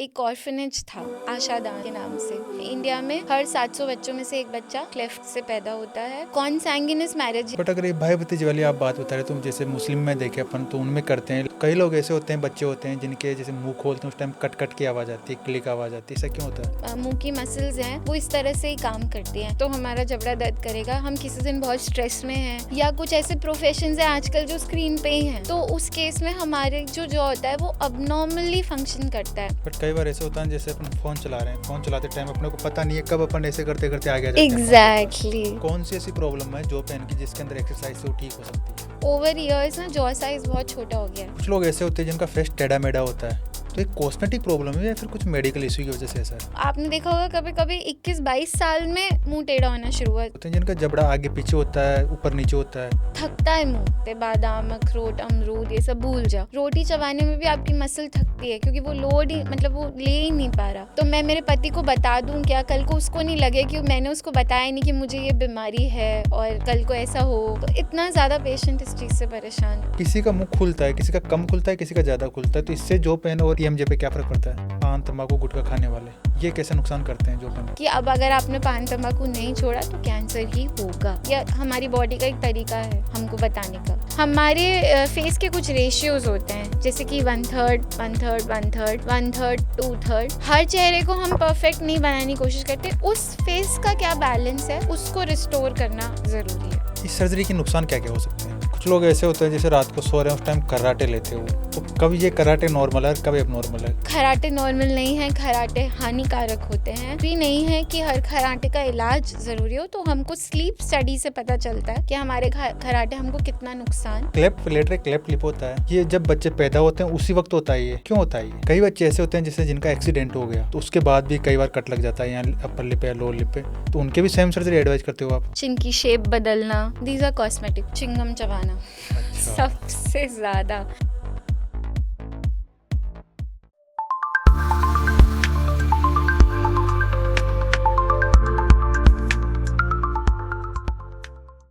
एक ऑर्फनेज था आशादान के नाम से। इंडिया में हर 700 बच्चों में से एक बच्चा क्लेफ्ट से पैदा होता है। कॉन्सैंगिनस मैरिज। बट अगर ये भाई भतीजे वाली आप बात बता रहे तो जैसे मुस्लिम में देखे अपन तो उनमें करते हैं। कई लोग ऐसे होते हैं, बच्चे होते हैं जिनके जैसे मुंह खोलते हैं उस टाइम कट कट की आवाज आती है, क्लिक आवाज आती है। ऐसा क्यों होता है? मुंह की मसल्स हैं वो इस तरह से ही काम करती हैं, तो हमारा जबड़ा दर्द करेगा। हम किसी दिन बहुत स्ट्रेस में हैं या कुछ ऐसे प्रोफेशंस हैं आजकल जो स्क्रीन पे ही हैं, तो उस केस में हमारे जो जॉ होता है वो अबनॉर्मली फंक्शन करता है। बट कई बार ऐसे होता है जैसे अपन फोन चला रहे हैं, फोन चलाते टाइम अपने को पता नहीं है कब अपन ऐसे करते करते आगे आ जाते हैं। एग्जैक्टली। कौन सी ऐसी प्रॉब्लम है जो पेन की जिसके अंदर एक्सरसाइज से वो ठीक हो सकती है? ओवर ईयर्स ना जॉ साइज बहुत छोटा हो गया है। कुछ लोग ऐसे होते हैं जिनका फेस टेढ़ा मेढ़ा होता है, तो एक कॉस्मेटिक प्रॉब्लम है या फिर कुछ मेडिकल इशू की वजह से ऐसा है? आपने देखा होगा कभी कभी 21-22 साल में मुंह टेढ़ा होना शुरू हुआ। होते हैं जिनका जबड़ा आगे पीछे होता है, ऊपर नीचे होता है। थकता है मुंह पे, बादाम, अखरोट, अमरूद ये सब भूल जाओ। रोटी चबाने में भी आपकी मसल थकती है क्योंकि वो लोड ही मतलब वो ले ही नहीं पा रहा। तो मैं मेरे पति को बता दूं क्या, कल को उसको नहीं लगे कि मैंने उसको बताया नहीं कि मुझे ये बीमारी है और कल को ऐसा हो। तो इतना ज्यादा पेशेंट इस चीज से परेशान। किसी का मुंह खुलता है, किसी का कम खुलता है, किसी का ज्यादा खुलता है, तो इससे जो पेन और टीएमजे पे क्या फर्क पड़ता है? पान, तंबाकू, गुटखा खाने वाले ये कैसे नुकसान करते हैं जो पेन? कि अब अगर आपने पान तंबाकू नहीं छोड़ा तो कैंसर ही होगा। या हमारी बॉडी का एक तरीका है हमको बताने का। हमारे फेस के कुछ रेशियोज होते हैं, जैसे कि 1/3, 1/3, 1/3, 1/3, 2/3। हर चेहरे को हम परफेक्ट नहीं बनाने की कोशिश करते। उस फेस का क्या बैलेंस है उसको रिस्टोर करना जरूरी है। इस सर्जरी के नुकसान क्या क्या हो सकते हैं? कुछ लोग ऐसे होते हैं जैसे रात को सो रहे हैं उस टाइम कराटे लेते हो, तो कब ये कराटे नॉर्मल है, कब एबनॉर्मल है? खराटे नॉर्मल नहीं है, खराटे हानिकारक होते हैं। भी नहीं है कि हर खराटे का इलाज जरूरी हो। तो हमको स्लीप स्टडी से पता चलता है कि हमारे खराटे हमको कितना नुकसान। क्लेफ्ट लेटरे क्लेफ्ट लिप होता है, ये जब बच्चे पैदा होते हैं उसी वक्त होता है। ये क्यों होता है? ये कई बच्चे ऐसे होते हैं जैसे जिनका एक्सीडेंट हो गया तो उसके बाद भी कई बार कट लग जाता है यहाँ अपर लिप या लोअर लिप पे, तो उनके भी सेम सर्जरी एडवाइज करते हो आप? चिन की शेप बदलना, दीज आर कॉस्मेटिक। चिंगम चबाना सबसे ज्यादा।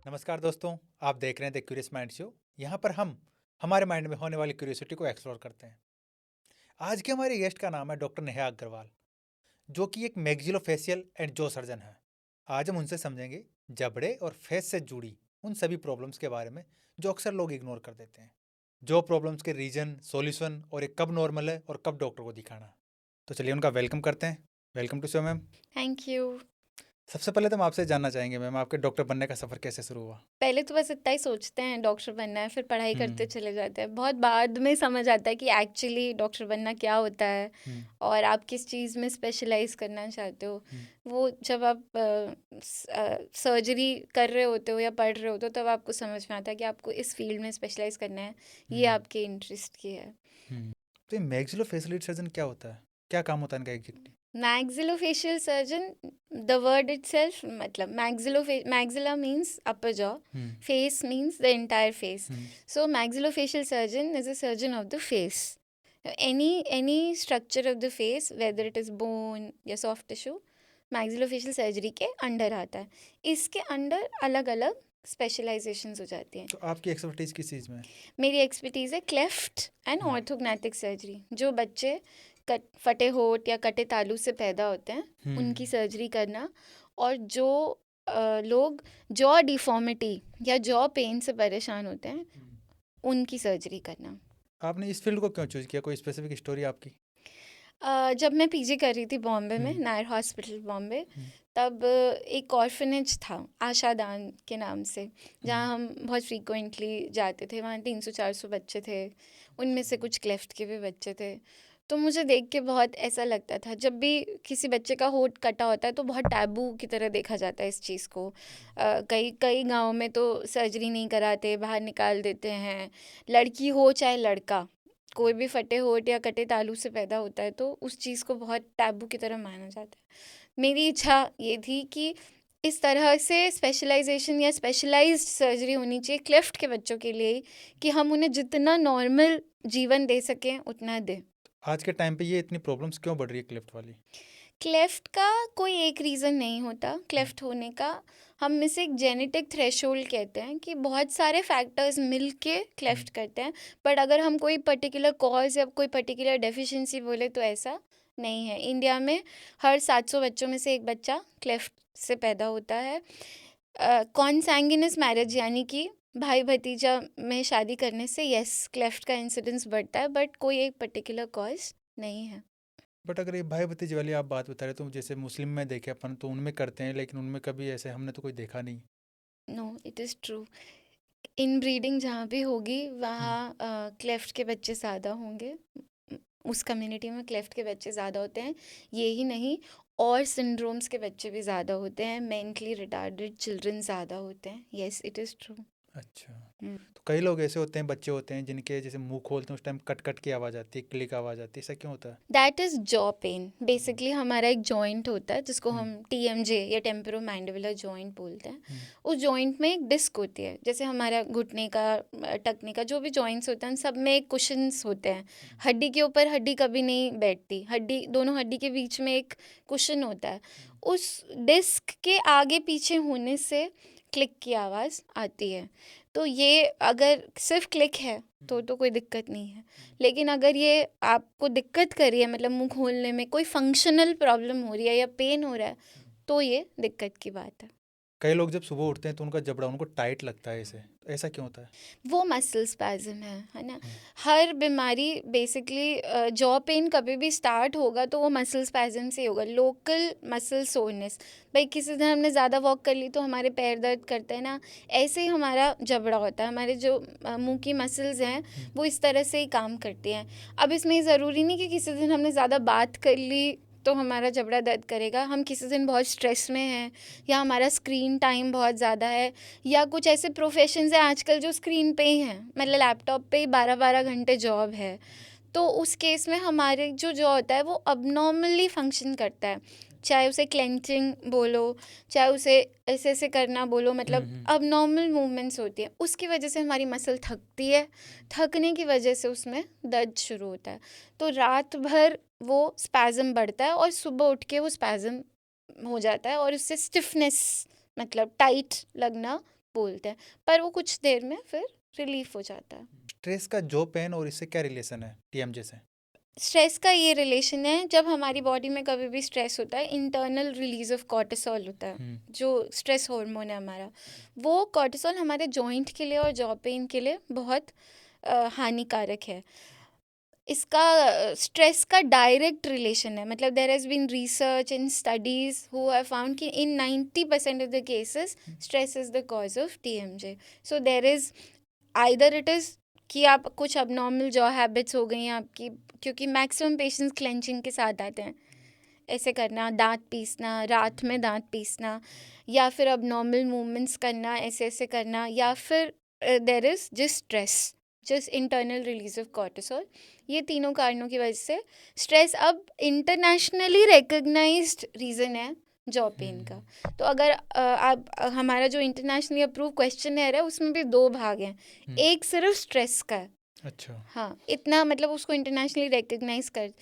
नमस्कार दोस्तों, आप देख रहे हैं द क्यूरियस माइंड शो। यहाँ पर हम हमारे माइंड में होने वाली क्यूरियोसिटी को एक्सप्लोर करते हैं। आज के हमारे गेस्ट का नाम है डॉक्टर नेहा अग्रवाल, जो कि एक मैक्सिलोफेशियल एंड जॉ सर्जन है। आज हम उनसे समझेंगे जबड़े और फेस से जुड़ी उन सभी प्रॉब्लम्स के बारे में जो अक्सर लोग इग्नोर कर देते हैं। जो प्रॉब्लम्स के रीजन, सॉल्यूशन और एक कब नॉर्मल है और कब डॉक्टर को दिखाना। तो चलिए उनका वेलकम करते हैं। Welcome to show ma'am. Thank you. सबसे पहले तो हम आपसे जानना चाहेंगे मैम, आपके डॉक्टर बनने का सफ़र कैसे शुरू हुआ? पहले तो बस इतना ही सोचते हैं डॉक्टर बनना है, फिर पढ़ाई करते हम्म। चले जाते हैं। बहुत बाद में समझ आता है कि एक्चुअली डॉक्टर बनना क्या होता है और आप किस चीज़ में स्पेशलाइज करना चाहते हो। वो जब आप सर्जरी कर रहे होते हो या पढ़ रहे होते हो तब आपको समझ में आता है कि आपको इस फील्ड में स्पेशलाइज करना है, ये आपके इंटरेस्ट की है। तो ये मैक्सिलोफेशियल सर्जन क्या होता है, क्या काम होता है इनका exactly? Maxillofacial surgeon, the word itself, मतलब maxilla means upper jaw, face means the entire face. So maxillofacial surgeon is a surgeon of the face. Any structure of the face, whether it is bone या soft tissue, maxillofacial surgery के under आता है। इसके under अलग अलग specialisations हो जाती हैं। तो आपकी एक्सपर्टीज किस चीज़ में है? मेरी एक्सपर्टीज़ है क्लेफ्ट एंड ऑर्थोग्नेटिक सर्जरी। जो बच्चे फटे होठ या कटे तालू से पैदा होते हैं उनकी सर्जरी करना, और जो लोग जॉ डिफॉर्मिटी या जॉ पेन से परेशान होते हैं उनकी सर्जरी करना। आपने इस फील्ड को क्यों चूज किया, कोई स्पेसिफिक स्टोरी आपकी? जब मैं पीजी कर रही थी बॉम्बे में, नायर हॉस्पिटल बॉम्बे, तब एक ऑर्फनेज था आशादान के नाम से, जहाँ हम बहुत फ्रीक्वेंटली जाते थे। वहाँ 300-400 बच्चे थे, उनमें से कुछ क्लेफ्ट के भी बच्चे थे। तो मुझे देख के बहुत ऐसा लगता था, जब भी किसी बच्चे का होठ कटा होता है तो बहुत टैबू की तरह देखा जाता है इस चीज़ को। कई गाँव में तो सर्जरी नहीं कराते, बाहर निकाल देते हैं। लड़की हो चाहे लड़का, कोई भी फटे होठ या कटे तालू से पैदा होता है तो उस चीज़ को बहुत टैबू की तरह माना जाता है। मेरी इच्छा ये थी कि इस तरह से स्पेशलाइजेशन या स्पेशलाइज्ड सर्जरी होनी चाहिए क्लेफ्ट के बच्चों के लिए, कि हम उन्हें जितना नॉर्मल जीवन दे सकें उतना दें। आज के टाइम पे ये इतनी प्रॉब्लम्स क्यों बढ़ रही है क्लेफ्ट वाली? क्लेफ्ट का कोई एक रीज़न नहीं होता क्लेफ्ट होने का। हम इसे एक जेनेटिक थ्रेशोल्ड कहते हैं कि बहुत सारे फैक्टर्स मिल के क्लेफ्ट करते हैं। बट अगर हम कोई पर्टिकुलर कॉज या कोई पर्टिकुलर डेफिशिएंसी बोले तो ऐसा नहीं है। इंडिया में हर 700 बच्चों में से एक बच्चा क्लेफ्ट से पैदा होता है। कॉन्सैंगिनस मैरिज यानी कि भाई भतीजा में शादी करने से यस क्लेफ्ट का इंसिडेंस बढ़ता है, बट कोई एक पर्टिकुलर कॉज नहीं है। बट अगर ये भाई भतीजे वाली आप बात बता रहे तो जैसे मुस्लिम में देखे अपन तो उनमें करते हैं, लेकिन उनमें कभी ऐसे हमने तो कोई देखा नहीं। No, it is true. In breeding जहाँ भी होगी वहाँ क्लेफ्ट के बच्चे ज़्यादा होंगे। उस कम्युनिटी में क्लेफ्ट के बच्चे ज़्यादा होते हैं। ये ही नहीं, और सिंड्रोम्स के बच्चे भी ज़्यादा होते हैं। मेंटली रिटार्डेड चिल्ड्रन ज़्यादा होते हैं। Yes, it is true. अच्छा, तो कई लोग ऐसे होते हैं, बच्चे होते हैं जिनके जैसे मुंह खोलते हैं उस टाइम कट कट की आवाज़ आती है, क्लिक आवाज़ आती है, ऐसा क्यों होता है? That is jaw pen. Basically हमारा एक जॉइंट होता है जिसको हम TMJ या टेम्पोरोमैंडिबुलर जॉइंट बोलते हैं। उस जॉइंट में एक डिस्क होती है, जैसे हमारा घुटने का, टखने का, जो भी जॉइंट्स होते हैं सब में एक कुशन्स होते हैं। हड्डी के ऊपर हड्डी कभी नहीं बैठती, हड्डी, दोनों हड्डी के बीच में एक कुशन होता है। उस डिस्क के आगे पीछे होने से क्लिक की आवाज़ आती है। तो ये अगर सिर्फ क्लिक है तो कोई दिक्कत नहीं है, लेकिन अगर ये आपको दिक्कत कर रही है, मतलब मुंह खोलने में कोई फंक्शनल प्रॉब्लम हो रही है या पेन हो रहा है, तो ये दिक्कत की बात है। कई लोग जब सुबह उठते हैं तो उनका जबड़ा उनको टाइट लगता है, ऐसे तो ऐसा क्यों होता है? वो मसल स्पैज़म है ना। हर बीमारी बेसिकली जॉ पेन कभी भी स्टार्ट होगा तो वो मसल स्पैज़म से होगा। लोकल मसल सोरनेस, भाई किसी दिन हमने ज़्यादा वॉक कर ली तो हमारे पैर दर्द करते हैं ना, ऐसे ही हमारा जबड़ा होता है। हमारे जो मुंह की मसल्स हैं वो इस तरह से ही काम करती हैं। अब इसमें ज़रूरी नहीं कि किसी दिन हमने ज़्यादा बात कर ली तो हमारा जबड़ा दर्द करेगा। हम किसी दिन बहुत स्ट्रेस में हैं, या हमारा स्क्रीन टाइम बहुत ज़्यादा है, या कुछ ऐसे प्रोफेशंस हैं आजकल जो स्क्रीन पे ही हैं, मतलब लैपटॉप पे ही 12-12 घंटे जॉब है, तो उस केस में हमारे जो जॉ होता है वो अबनॉर्मली फंक्शन करता है। चाहे उसे क्लेंचिंग बोलो, चाहे उसे ऐसे ऐसे करना बोलो, मतलब अबनॉर्मल मूवमेंट्स होती हैं। उसकी वजह से हमारी मसल थकती है, थकने की वजह से उसमें दर्द शुरू होता है। तो रात भर वो स्पैज़म बढ़ता है और सुबह उठ के वो स्पैज़म हो जाता है, और उससे स्टिफनेस, मतलब टाइट लगना बोलते हैं, पर वो कुछ देर में फिर रिलीफ हो जाता है। स्ट्रेस का जो पेन और इससे क्या रिलेशन है TMJ से? स्ट्रेस का ये रिलेशन है, जब हमारी बॉडी में कभी भी स्ट्रेस होता है, इंटरनल रिलीज ऑफ कॉर्टिसोल होता है, जो स्ट्रेस हार्मोन है हमारा। वो कॉर्टिसोल हमारे जॉइंट के लिए और जॉ पेन के लिए बहुत हानिकारक है। इसका स्ट्रेस का डायरेक्ट रिलेशन है, मतलब there has been research and studies who have found कि इन 90% of the cases stress is the cause of TMJ। So there is either it is कि आप कुछ अबनॉर्मल जॉ हैबिट्स हो गई हैं आपकी, क्योंकि मैक्सिमम पेशेंट्स क्लेंचिंग के साथ आते हैं, ऐसे करना, दांत पीसना, रात में दांत पीसना, या फिर अबनॉर्मल मूवमेंट्स करना, ऐसे ऐसे करना, या फिर there is just stress, just internal release of cortisol. ये तीनों कारणों की वजह से स्ट्रेस अब इंटरनेशनली रिकग्नाइज्ड रीज़न है जॉ पेन का। तो अगर आप हमारा जो इंटरनेशनली अप्रूव क्वेश्चनर है उसमें भी 2 भाग हैं, एक सिर्फ स्ट्रेस का है। अच्छा, हाँ, इतना मतलब उसको इंटरनेशनली रिकग्नाइज कर।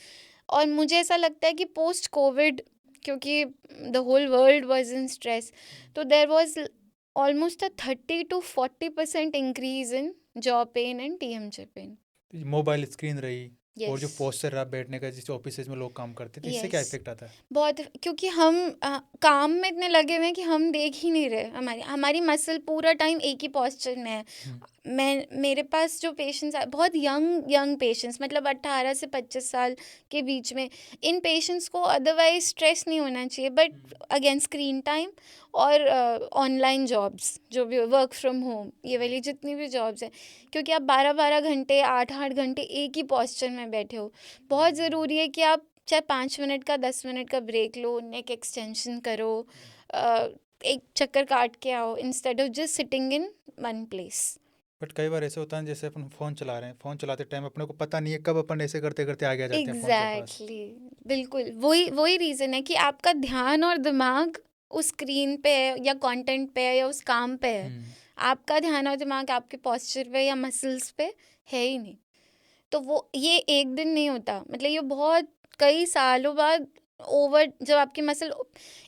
और मुझे ऐसा लगता है कि पोस्ट कोविड, क्योंकि the whole world was in stress, तो there was almost a 30 to 40% increase in jaw pain and TMJ pain. Mobile screen रही और जो यस, पोस्चर रहा बैठने का, जिस ऑफिस में लोग काम करते थे, इससे क्या यस, इफेक्ट आता है? बहुत, क्योंकि हम काम में इतने लगे हुए हैं कि हम देख ही नहीं रहे। हमारी हमारी मसल पूरा टाइम एक ही पोस्चर में है। मेरे पास जो पेशेंट्स बहुत यंग पेशेंट्स, मतलब 18 से 25 साल के बीच में, इन पेशेंट्स को अदरवाइज स्ट्रेस नहीं होना चाहिए, बट अगेन स्क्रीन टाइम और ऑनलाइन जॉब्स, जो भी वर्क फ्रॉम होम, ये वाली जितनी भी जॉब्स हैं, क्योंकि आप 12-12 घंटे, 8-8 घंटे एक ही पोस्चर में बैठे हो। बहुत ज़रूरी है कि आप चाहे 5 मिनट का, 10 मिनट का ब्रेक लो, नेक एक्सटेंशन करो, एक चक्कर काट के आओ, instead of just sitting in one place. But कई बार ऐसे होता है जैसे अपन फ़ोन चला रहे हैं, फ़ोन चलाते टाइम अपने को पता नहीं है कब अपन ऐसे करते करते आगे आ जाते हैं फ़ोन के पास। एग्जैक्टली, बिल्कुल वही रीज़न है कि आपका ध्यान और दिमाग उस स्क्रीन पे है, या कंटेंट पे है, या उस काम पे है। आपका ध्यान और दिमाग आपके पोस्चर पे या मसल्स पे है ही नहीं। तो वो ये एक दिन नहीं होता, मतलब ये बहुत कई सालों बाद ओवर जब आपकी मसल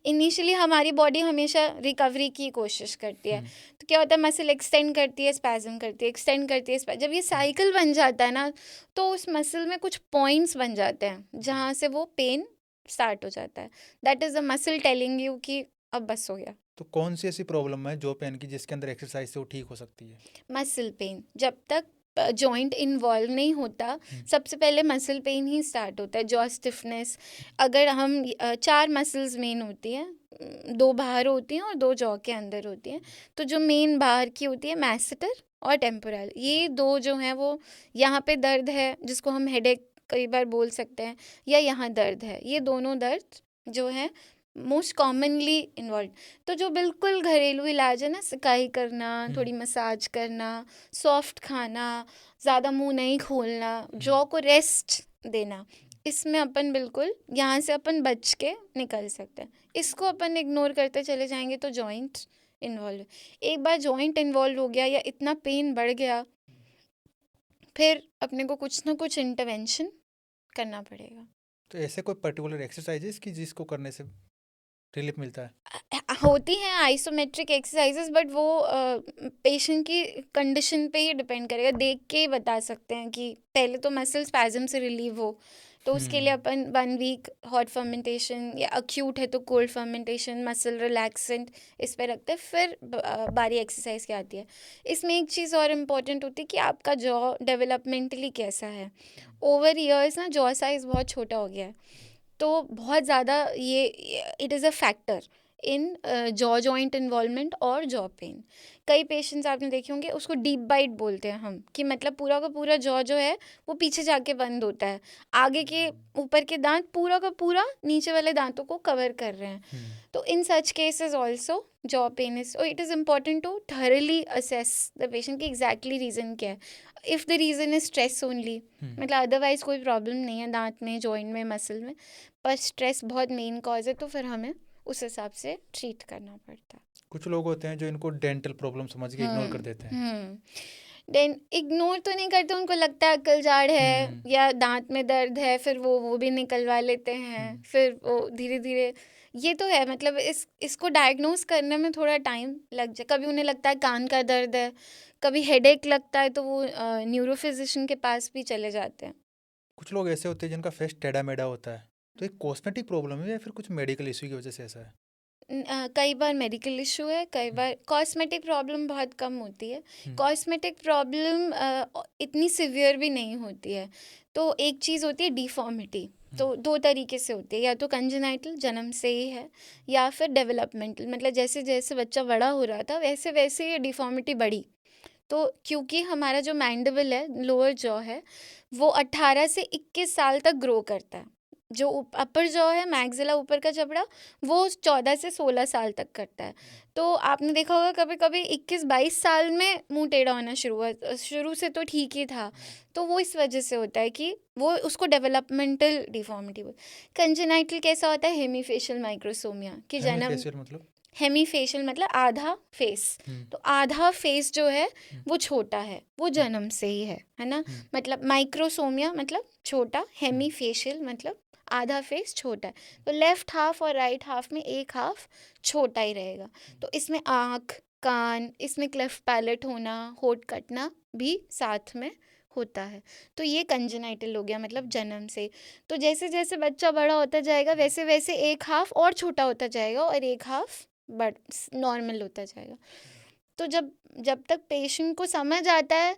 इनिशियली हमारी बॉडी हमेशा रिकवरी की कोशिश करती है, तो क्या होता है मसल एक्सटेंड करती है, स्पैज्म करती है, एक्सटेंड करती है, जब ये साइकिल बन जाता है ना, तो उस मसल में कुछ पॉइंट्स बन जाते हैं जहाँ से वो पेन स्टार्ट हो जाता है. That is the muscle telling you कि अब बस हो गया. तो कौन सी ऐसी प्रॉब्लम है जो पेन की जिसके अंदर एक्सरसाइज से वो ठीक हो सकती है? मसल पेन जब तक जॉइंट इन्वॉल्व नहीं होता, सबसे पहले मसल पेन ही स्टार्ट होता है. जॉ स्टिफनेस, अगर हम 4 मसल्स मेन होती हैं, 2 बाहर होती हैं और 2 जॉ के अंदर होती हैं. तो जो मेन बाहर की होती है मैसेटर और टेम्पोरल, ये 2 जो हैं वो यहाँ पे दर्द है जिसको हम हेडेक कई बार बोल सकते हैं, या यहाँ दर्द है, ये दोनों दर्द जो है मोस्ट कॉमनली इन्वॉल्व. तो जो बिल्कुल घरेलू इलाज है ना, सिकाई करना, थोड़ी मसाज करना, सॉफ्ट खाना, ज़्यादा मुंह नहीं खोलना, जॉ को रेस्ट देना, इसमें अपन बिल्कुल यहाँ से अपन बच के निकल सकते हैं. इसको अपन इग्नोर करते चले जाएंगे तो जॉइंट इन्वॉल्व, एक बार जॉइंट इन्वॉल्व हो गया या इतना पेन बढ़ गया, फिर अपने को कुछ ना कुछ इंटरवेंशन करना पड़ेगा. तो ऐसे कोई पर्टिकुलर एक्सरसाइजेस की जिसको करने से रिलीफ मिलता है? होती हैं आइसोमेट्रिक एक्सरसाइजेस, बट वो पेशेंट की कंडीशन पे ही डिपेंड करेगा. देख के ही बता सकते हैं कि पहले तो मसल स्पैज्म से रिलीव हो, तो उसके लिए अपन 1 वीक हॉट फर्मेंटेशन, या अक्यूट है तो कोल्ड फर्मेंटेशन, मसल रिलैक्सेंट इस पे रखते हैं. फिर बारी एक्सरसाइज की आती है. इसमें एक चीज़ और इम्पॉर्टेंट होती है कि आपका जॉ डेवलपमेंटली कैसा है. ओवर ईयर्स ना जॉ साइज़ बहुत छोटा हो गया है, तो बहुत ज़्यादा ये it is a factor in jaw joint involvement और जॉ पेन. कई पेशेंट्स आपने देखे होंगे, उसको डीप बाइट बोलते हैं हम, कि मतलब पूरा का पूरा जॉ जो है वो पीछे जाके बंद होता है, आगे के ऊपर के दांत पूरा का पूरा नीचे वाले दांतों को कवर कर रहे हैं. तो in such cases also jaw pain is, it is important to thoroughly assess the patient कि एग्जैक्टली रीज़न क्या है. If the reason is stress only, मतलब अदरवाइज कोई प्रॉब्लम नहीं है दांत में, जॉइंट में, मसल में, पर स्ट्रेस बहुत मेन कॉज है, तो फिर हमें उस हिसाब से ट्रीट करना पड़ता है. कुछ लोग होते हैं जो इनको डेंटल प्रॉब्लम समझ के इग्नोर कर देते हैं. देन इग्नोर तो नहीं करते, उनको लगता है अक्ल जाड़ है या दांत में दर्द है, फिर वो भी निकलवा लेते हैं. फिर वो धीरे धीरे, ये तो है मतलब इसको डायग्नोज करने में थोड़ा टाइम लग जाए. कभी उन्हें लगता है कान का दर्द है, कभी हेडेक लगता है, तो वो न्यूरोफिजिशियन के पास भी चले जाते हैं. कुछ लोग ऐसे होते हैं जिनका फेस टेढ़ा मेढ़ा होता है, तो एक कॉस्मेटिक प्रॉब्लम है या फिर कुछ मेडिकल इशू की वजह से ऐसा है? कई बार मेडिकल इशू है, कई बार कॉस्मेटिक प्रॉब्लम बहुत कम होती है. कॉस्मेटिक प्रॉब्लम इतनी सिवियर भी नहीं होती है. तो एक चीज़ होती है डिफॉर्मिटी, तो 2 तरीके से होती है, या तो कंजेनाइटल जन्म से ही है, या फिर डेवलपमेंटल, मतलब जैसे जैसे बच्चा बड़ा हो रहा था वैसे वैसे ये डिफॉर्मिटी बढ़ी. तो क्योंकि हमारा जो मैंडिबल है, लोअर जॉ है, वो 18 से 21 साल तक ग्रो करता है. जो अपर जॉ है, मैक्सिला ऊपर का जबड़ा, वो 14 से 16 साल तक करता है. तो आपने देखा होगा कभी कभी 21-22 साल में मुंह टेढ़ा होना शुरू हुआ, शुरू से तो ठीक ही था. तो वो इस वजह से होता है कि वो उसको डेवलपमेंटल डिफॉर्मिटी बोल. कंजेनाइटल कैसा होता है, हेमीफेशियल माइक्रोसोमिया कि जन्म, हेमीफेशियल मतलब? हेमीफेशियल मतलब आधा फेस. तो आधा फेस जो है वो छोटा है, वो जन्म से ही है ना. मतलब माइक्रोसोमिया मतलब छोटा, हेमीफेशियल मतलब आधा फेस छोटा है. तो लेफ्ट हाफ और राइट हाफ में एक हाफ छोटा ही रहेगा. तो इसमें आँख, कान, इसमें क्लेफ्ट पैलेट होना, होठ कटना भी साथ में होता है. तो ये कंजेनाइटल हो गया, मतलब जन्म से. तो जैसे जैसे बच्चा बड़ा होता जाएगा वैसे वैसे एक हाफ और छोटा होता जाएगा और एक हाफ बट नॉर्मल होता जाएगा. तो जब जब तक पेशेंट को समझ आता है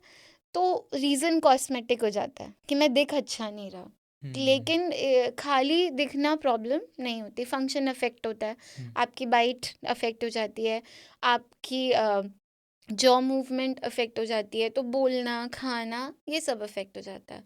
तो रीज़न कॉस्मेटिक हो जाता है कि मैं दिख अच्छा नहीं रहा. लेकिन खाली दिखना प्रॉब्लम नहीं होती, फंक्शन अफेक्ट होता है, आपकी बाइट अफेक्ट हो जाती है, आपकी जॉ मूवमेंट अफेक्ट हो जाती है, तो बोलना, खाना, ये सब अफेक्ट हो जाता है.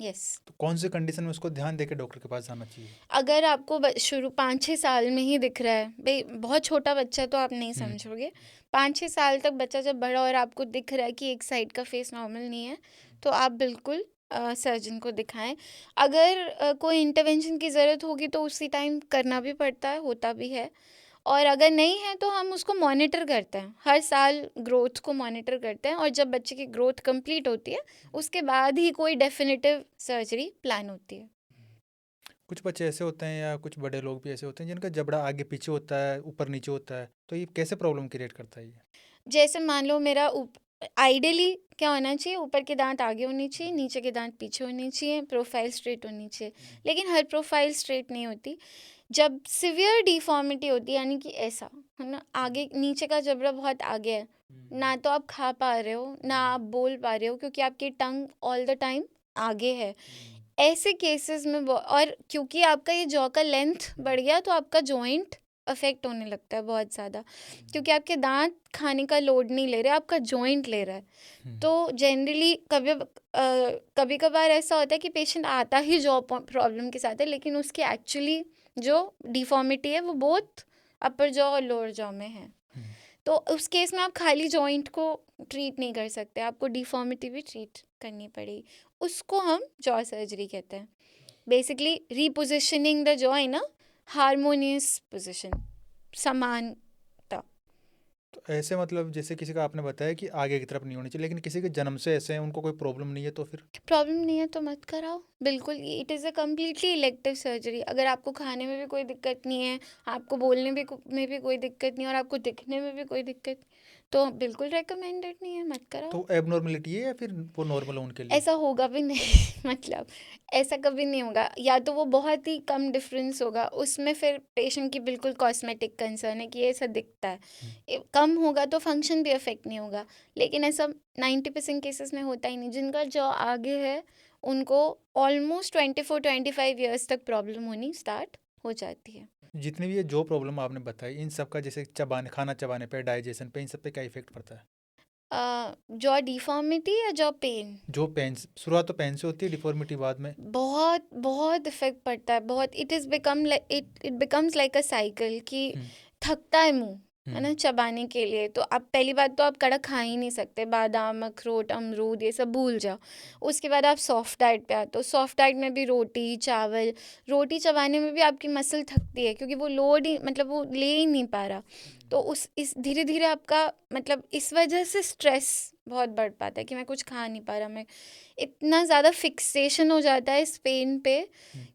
यस. तो कौन सी कंडीशन में उसको ध्यान देके डॉक्टर के पास जाना चाहिए? अगर आपको शुरू 5-6 साल में ही दिख रहा है, भाई बहुत छोटा बच्चा तो आप नहीं समझोगे. 5-6 साल तक बच्चा जब बड़ा और आपको दिख रहा है कि एक साइड का फेस नॉर्मल नहीं है, तो आप बिल्कुल सर्जन को दिखाएं. अगर कोई इंटरवेंशन की ज़रूरत होगी तो उसी टाइम करना भी पड़ता है, होता भी है. और अगर नहीं है तो हम उसको मॉनिटर करते हैं, हर साल ग्रोथ को मॉनिटर करते हैं, और जब बच्चे की ग्रोथ कंप्लीट होती है उसके बाद ही कोई डेफिनेटिव सर्जरी प्लान होती है. कुछ बच्चे ऐसे होते हैं या कुछ बड़े लोग भी ऐसे होते हैं जिनका जबड़ा आगे पीछे होता है, ऊपर नीचे होता है, तो ये कैसे प्रॉब्लम क्रिएट करता है ये? जैसे मान लो मेरा आइडियली क्या होना चाहिए, ऊपर के दांत आगे होने चाहिए, नीचे के दांत पीछे होने चाहिए, प्रोफाइल स्ट्रेट होनी चाहिए, लेकिन हर प्रोफाइल स्ट्रेट नहीं होती। जब सिवियर डिफॉर्मिटी होती है, यानी कि ऐसा है ना, आगे नीचे का जबड़ा बहुत आगे है, ना तो आप खा पा रहे हो ना आप बोल पा रहे हो, क्योंकि आपकी टंग ऑल द टाइम आगे है। ऐसे केसेस में और क्योंकि आपका ये जॉ का लेंथ बढ़ गया, तो आपका जॉइंट अफेक्ट होने लगता है बहुत ज़्यादा, क्योंकि आपके दांत खाने का लोड नहीं ले रहे, आपका जॉइंट ले रहा है। तो जनरली कभी कभार ऐसा होता है कि पेशेंट आता ही जॉ प्रॉब्लम के साथ है, लेकिन उसकी एक्चुअली जो डिफॉर्मिटी है वो बोथ अपर जॉ और लोअर जॉ में है। तो उस केस में आप खाली जॉइंट को ट्रीट नहीं कर सकते, आपको डिफॉर्मिटी भी ट्रीट करनी पड़ेगी। उसको हम जॉ सर्जरी कहते हैं। Basically रिपोजिशनिंग the jaw in a harmonious position, समान। तो ऐसे मतलब जैसे किसी का आपने बताया कि आगे की तरफ नहीं होनी चाहिए, लेकिन किसी के जन्म से ऐसे हैं, उनको कोई प्रॉब्लम नहीं है, तो फिर प्रॉब्लम नहीं है तो मत कराओ, बिल्कुल। It is a completely elective surgery. अगर आपको खाने में भी कोई दिक्कत नहीं है, आपको बोलने में भी कोई दिक्कत नहीं है, और आपको दिखने में भी कोई दिक्कत, तो बिल्कुल रेकमेंडेड नहीं है, मत कराओ। तो एबनॉर्मलिटी है या फिर वो नॉर्मल है उनके लिए? ऐसा होगा भी नहीं मतलब ऐसा कभी नहीं होगा, या तो वो बहुत ही कम डिफरेंस होगा, उसमें फिर पेशेंट की बिल्कुल कॉस्मेटिक कंसर्न है कि ऐसा दिखता है। कम होगा तो फंक्शन भी अफेक्ट नहीं होगा, लेकिन ऐसा 90% केसेस में होता ही नहीं। जिनका जॉ आगे है उनको ऑलमोस्ट 24-25 ईयर्स तक प्रॉब्लम होनी स्टार्ट हो जाती है। जितनी भी ये जो प्रॉब्लम आपने बताई, इन सब का जैसे खाना चबाने पे, डाइजेशन पे, इन सब पे क्या इफेक्ट पड़ता है? जॉ डिफॉर्मिटी या जॉ पेन? जो पेन, शुरुआत तो पेन से होती है, डिफॉर्मिटी बाद में। बहुत बहुत इफेक्ट पड़ता है, बहुत। It becomes like a cycle कि थकता है मुंह, है ना, चबाने के लिए। तो आप पहली बात तो आप कड़क खा ही नहीं सकते, बादाम, अखरोट, अमरूद, ये सब भूल जाओ। उसके बाद आप सॉफ्ट डाइट पे आते हो। सॉफ्ट डाइट में भी रोटी, चावल, रोटी चबाने में भी आपकी मसल थकती है, क्योंकि वो लोड ही, मतलब वो ले ही नहीं पा रहा। तो इस धीरे धीरे आपका, मतलब इस वजह से स्ट्रेस बहुत बढ़ पाता है कि मैं कुछ खा नहीं पा रहा। मैं इतना ज़्यादा फिक्सेशन हो जाता है इस पेन पे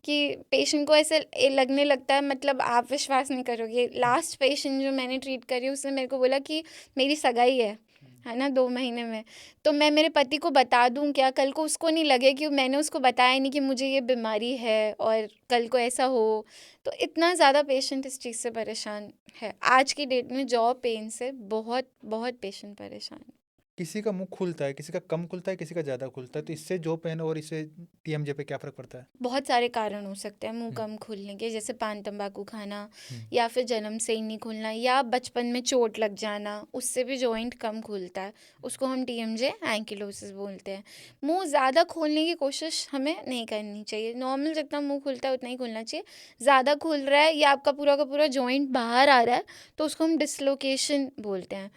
कि पेशेंट को ऐसे लगने लगता है, मतलब आप विश्वास नहीं करोगे। लास्ट पेशेंट जो मैंने ट्रीट करी, उसने मेरे को बोला कि मेरी सगाई है ना 2 महीने में, तो मैं मेरे पति को बता दूं क्या, कल को उसको नहीं लगे कि मैंने उसको बताया नहीं कि मुझे ये बीमारी है और कल को ऐसा हो। तो इतना ज़्यादा पेशेंट इस चीज़ से परेशान है आज की डेट में। जॉ पेन से बहुत बहुत पेशेंट परेशान है। किसी का मुंह खुलता है, किसी का कम खुलता है, किसी का ज़्यादा खुलता है, तो इससे जो पेन और इससे टीएमजे पे क्या फ़र्क पड़ता है? बहुत सारे कारण हो सकते हैं मुंह कम खुलने के, जैसे पान तंबाकू खाना, या फिर जन्म से ही नहीं खुलना, या बचपन में चोट लग जाना, उससे भी जॉइंट कम खुलता है। उसको हम टीएमजे एंकिलोसिस बोलते हैं। मुंह ज़्यादा खोलने की कोशिश हमें नहीं करनी चाहिए। नॉर्मल जितना मुंह खुलता है उतना ही खुलना चाहिए। ज़्यादा खुल रहा है या आपका पूरा का पूरा जॉइंट बाहर आ रहा है, तो उसको हम डिसलोकेशन बोलते हैं।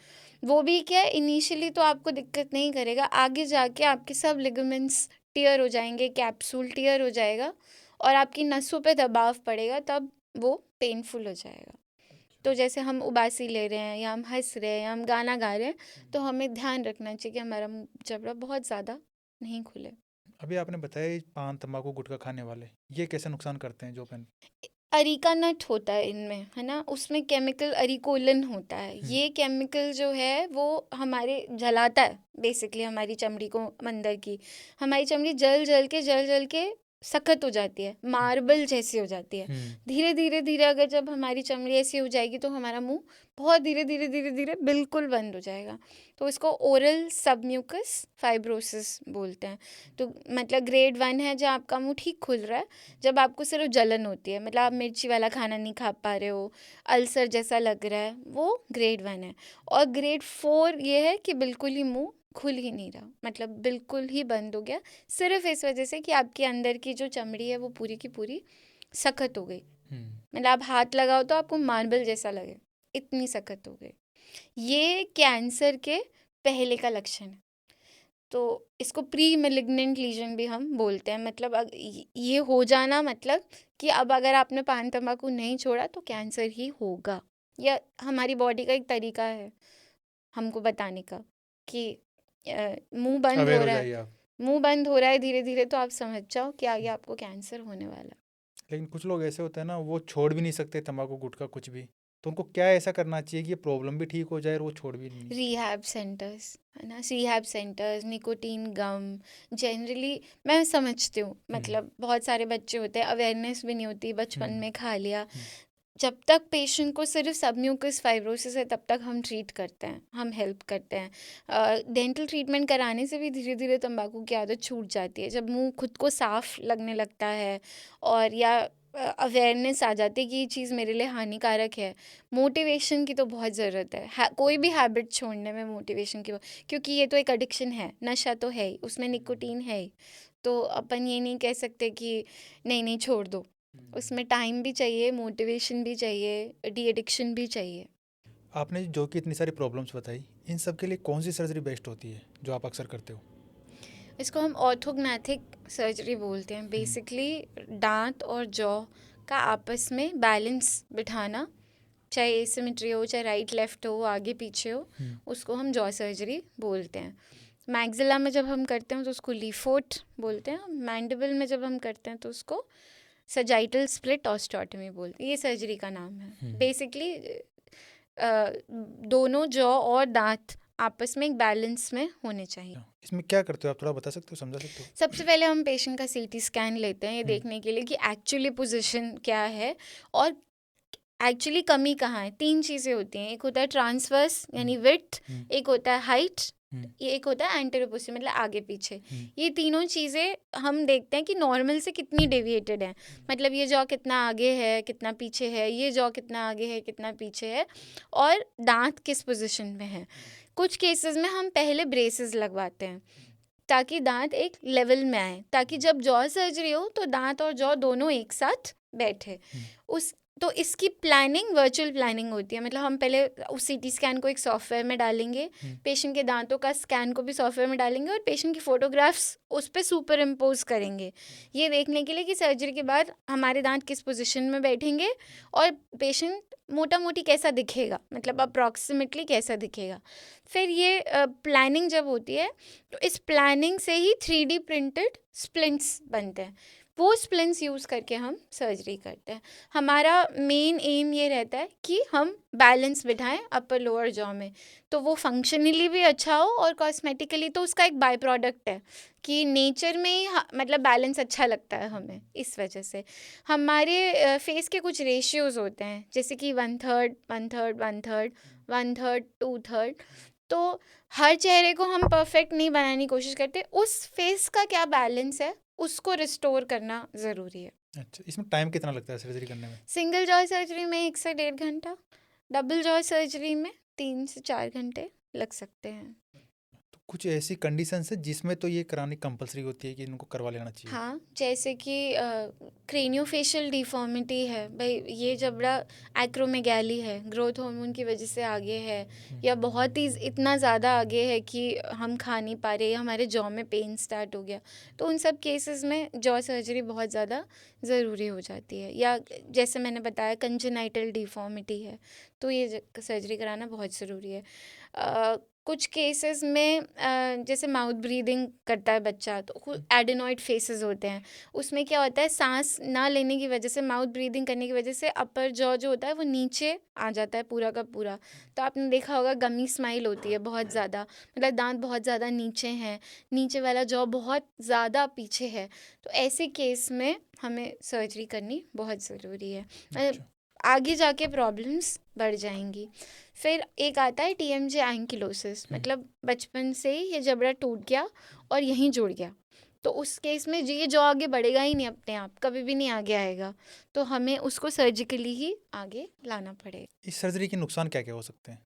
वो भी क्या है, इनिशियली तो आपको दिक्कत नहीं करेगा, आगे जाके आपके सब लिगामेंट्स टियर हो जाएंगे, कैप्सूल टियर हो जाएगा, और आपकी नसों पे दबाव पड़ेगा, तब वो पेनफुल हो जाएगा। तो जैसे हम उबासी ले रहे हैं, या हम हंस रहे हैं, या हम गाना गा रहे हैं, तो हमें ध्यान रखना चाहिए कि हमारा जबड़ा बहुत ज़्यादा नहीं खुले। अभी आपने बताया ये पान तंबाकू गुटखा खाने वाले, ये कैसे नुकसान करते हैं जो पेन? अरीका नट होता है इनमें, है ना, उसमें केमिकल अरिकोलिन होता है। ये केमिकल जो है वो हमारे जलाता है, बेसिकली हमारी चमड़ी को, अंदर की हमारी चमड़ी जल जल के सख्त हो जाती है, मार्बल जैसी हो जाती है। धीरे धीरे धीरे अगर जब हमारी चमड़ी ऐसी हो जाएगी, तो हमारा मुंह बहुत धीरे धीरे धीरे धीरे बिल्कुल बंद हो जाएगा। तो इसको ओरल सबम्यूकस फाइब्रोसिस बोलते हैं। तो मतलब ग्रेड 1 है, जब आपका मुंह ठीक खुल रहा है, जब आपको सिर्फ जलन होती है, मतलब आप मिर्ची वाला खाना नहीं खा पा रहे हो, अल्सर जैसा लग रहा है, वो ग्रेड 1 है। और ग्रेड 4 ये है कि बिल्कुल ही मुंह खुल ही नहीं रहा, मतलब बिल्कुल ही बंद हो गया, सिर्फ इस वजह से कि आपके अंदर की जो चमड़ी है वो पूरी की पूरी सख्त हो गई। मतलब आप हाथ लगाओ तो आपको मार्बल जैसा लगे, इतनी सख्त हो गई। ये कैंसर के पहले का लक्षण है। तो इसको प्री मेलिग्नेंट लीजन भी हम बोलते हैं। मतलब ये हो जाना, मतलब कि अब अगर आपने पान तंबाकू नहीं छोड़ा तो कैंसर ही होगा। या हमारी बॉडी का एक तरीका है हमको बताने का कि मुंह बंद अवेयर हो हो रहा है, जाइए आप। मुंह बंद हो रहा है धीरे धीरे, तो आप समझ जाओ कि आगे आपको कैंसर होने वाला है। लेकिन कुछ लोग ऐसे होते हैं ना, वो छोड़ भी नहीं सकते तंबाकू गुटखा कुछ भी, तो उनको क्या ऐसा करना चाहिए कि ये प्रॉब्लम भी ठीक हो जाए और वो छोड़ भी नहीं? रिहैब सेंटर्स है ना, rehab centres, nicotine gum. Generally मैं समझती हूँ, मतलब बहुत सारे बच्चे होते हैं, अवेयरनेस भी नहीं होती, बचपन में खा लिया। जब तक पेशेंट को सिर्फ सबम्यूकस फाइब्रोसिस है तब तक हम ट्रीट करते हैं, हम हेल्प करते हैं। डेंटल ट्रीटमेंट कराने से भी धीरे धीरे तंबाकू की आदत छूट जाती है, जब मुंह खुद को साफ लगने लगता है और या अवेयरनेस आ जाती है कि ये चीज़ मेरे लिए हानिकारक है। मोटिवेशन की तो बहुत ज़रूरत है, कोई भी हैबिट छोड़ने में मोटिवेशन की, क्योंकि ये तो एक एडिक्शन है, नशा तो है ही, उसमें निकोटीन है ही। तो अपन ये नहीं कह सकते कि नहीं नहीं छोड़ दो, उसमें टाइम भी चाहिए, मोटिवेशन भी चाहिए, डी एडिक्शन भी चाहिए। आपने जो कि इतनी सारी प्रॉब्लम्स बताई, इन सब के लिए कौन सी सर्जरी बेस्ट होती है जो आप अक्सर करते हो? इसको हम ऑर्थोग्नैथिक सर्जरी बोलते हैं। बेसिकली दांत और जॉ का आपस में बैलेंस बिठाना, चाहे एसिमेट्री हो, चाहे राइट लेफ्ट हो, आगे पीछे हो, उसको हम जॉ सर्जरी बोलते हैं। मैग्जिला में जब हम करते हैं तो उसको लीफोट बोलते हैं। मैंडिबल में जब हम करते हैं तो उसको सजाइटल स्प्लिट ऑस्टियोटमी बोलते हैं। ये सर्जरी का नाम है। बेसिकली दोनों जॉ और दांत आपस में एक बैलेंस में होने चाहिए। इसमें क्या करते हो आप, थोड़ा बता सकते हो, समझा सकते हो? सबसे पहले हम पेशेंट का सीटी स्कैन लेते हैं, ये देखने के लिए कि एक्चुअली पोजीशन क्या है और एक्चुअली कमी कहाँ है। 3 चीज़ें होती हैं, एक होता है ट्रांसवर्स यानी विड्थ, एक होता है हाइट, ये एक होता है एंटेरियर पोस्टीरियर मतलब आगे पीछे। ये तीनों चीज़ें हम देखते हैं कि नॉर्मल से कितनी डेविएटेड है, मतलब ये जॉ कितना आगे है कितना पीछे है, ये जॉ कितना आगे है कितना पीछे है, और दांत किस पोजीशन में है। कुछ केसेस में हम पहले ब्रेसेस लगवाते हैं ताकि दांत एक लेवल में आए, ताकि जब जॉ सर्जरी हो तो दांत और जॉ दोनों एक साथ बैठे। तो इसकी प्लानिंग वर्चुअल प्लानिंग होती है, मतलब हम पहले उस सीटी स्कैन को एक सॉफ्टवेयर में डालेंगे, पेशेंट के दांतों का स्कैन को भी सॉफ्टवेयर में डालेंगे और पेशेंट की फ़ोटोग्राफ्स उस पर सुपर इम्पोज करेंगे, ये देखने के लिए कि सर्जरी के बाद हमारे दांत किस पोजीशन में बैठेंगे और पेशेंट मोटा मोटी कैसा दिखेगा, मतलब अप्रॉक्सीमेटली कैसा दिखेगा। फिर ये प्लानिंग जब होती है तो इस प्लानिंग से ही 3D प्रिंटेड स्प्लिंट्स बनते हैं, वो स्प्लिंट्स यूज़ करके हम सर्जरी करते हैं। हमारा मेन एम ये रहता है कि हम बैलेंस बिठाएं अपर लोअर जॉ में, तो वो फंक्शनली भी अच्छा हो और कॉस्मेटिकली तो उसका एक बाय प्रोडक्ट है कि नेचर में ही मतलब बैलेंस अच्छा लगता है हमें। इस वजह से हमारे फेस के कुछ रेशियोज़ होते हैं, जैसे कि 1/3 1/3 1/3 1/3 2/3। तो हर चेहरे को हम परफेक्ट नहीं बनाने की कोशिश करते, उस फेस का क्या बैलेंस है उसको रिस्टोर करना ज़रूरी है। अच्छा, इसमें टाइम कितना लगता है सर्जरी करने में? सिंगल जॉय सर्जरी में 1 से 1.5 घंटा, डबल जॉय सर्जरी में 3 से 4 घंटे लग सकते हैं। तो कुछ ऐसी कंडीशंस है जिसमें तो ये करानी कंपलसरी होती है कि इनको करवा लेना चाहिए? हाँ, जैसे कि क्रेनियोफेशियल डिफॉर्मिटी है, भाई ये जबड़ा एक्रोमेगैली है, ग्रोथ हार्मोन की वजह से आगे है, या बहुत ही इतना ज़्यादा आगे है कि हम खा नहीं पा रहे, या हमारे जॉ में पेन स्टार्ट हो गया, तो उन सब केसेस में जॉ सर्जरी बहुत ज़्यादा ज़रूरी हो जाती है। या जैसे मैंने बताया कंजेनाइटल डिफॉर्मिटी है, तो ये सर्जरी कराना बहुत ज़रूरी है। कुछ केसेस में जैसे माउथ ब्रीदिंग करता है बच्चा, तो एडेनॉइड फेसेस होते हैं, उसमें क्या होता है सांस ना लेने की वजह से, माउथ ब्रीदिंग करने की वजह से अपर जॉ जो होता है वो नीचे आ जाता है पूरा का पूरा। तो आपने देखा होगा गमी स्माइल होती है बहुत ज़्यादा, मतलब दांत बहुत ज़्यादा नीचे हैं, नीचे वाला जॉ बहुत ज़्यादा पीछे है, तो ऐसे केस में हमें सर्जरी करनी बहुत ज़रूरी है, मतलब आगे जाके प्रॉब्लम्स बढ़ जाएंगी। फिर एक आता है TMJ एंकिलोसिस, मतलब बचपन से ही ये जबड़ा टूट गया और यहीं जुड़ गया, तो उस केस में ये जो आगे बढ़ेगा ही नहीं अपने आप, कभी भी नहीं आगे आएगा, तो हमें उसको सर्जिकली ही आगे लाना पड़ेगा। इस सर्जरी के नुकसान क्या क्या हो सकते हैं?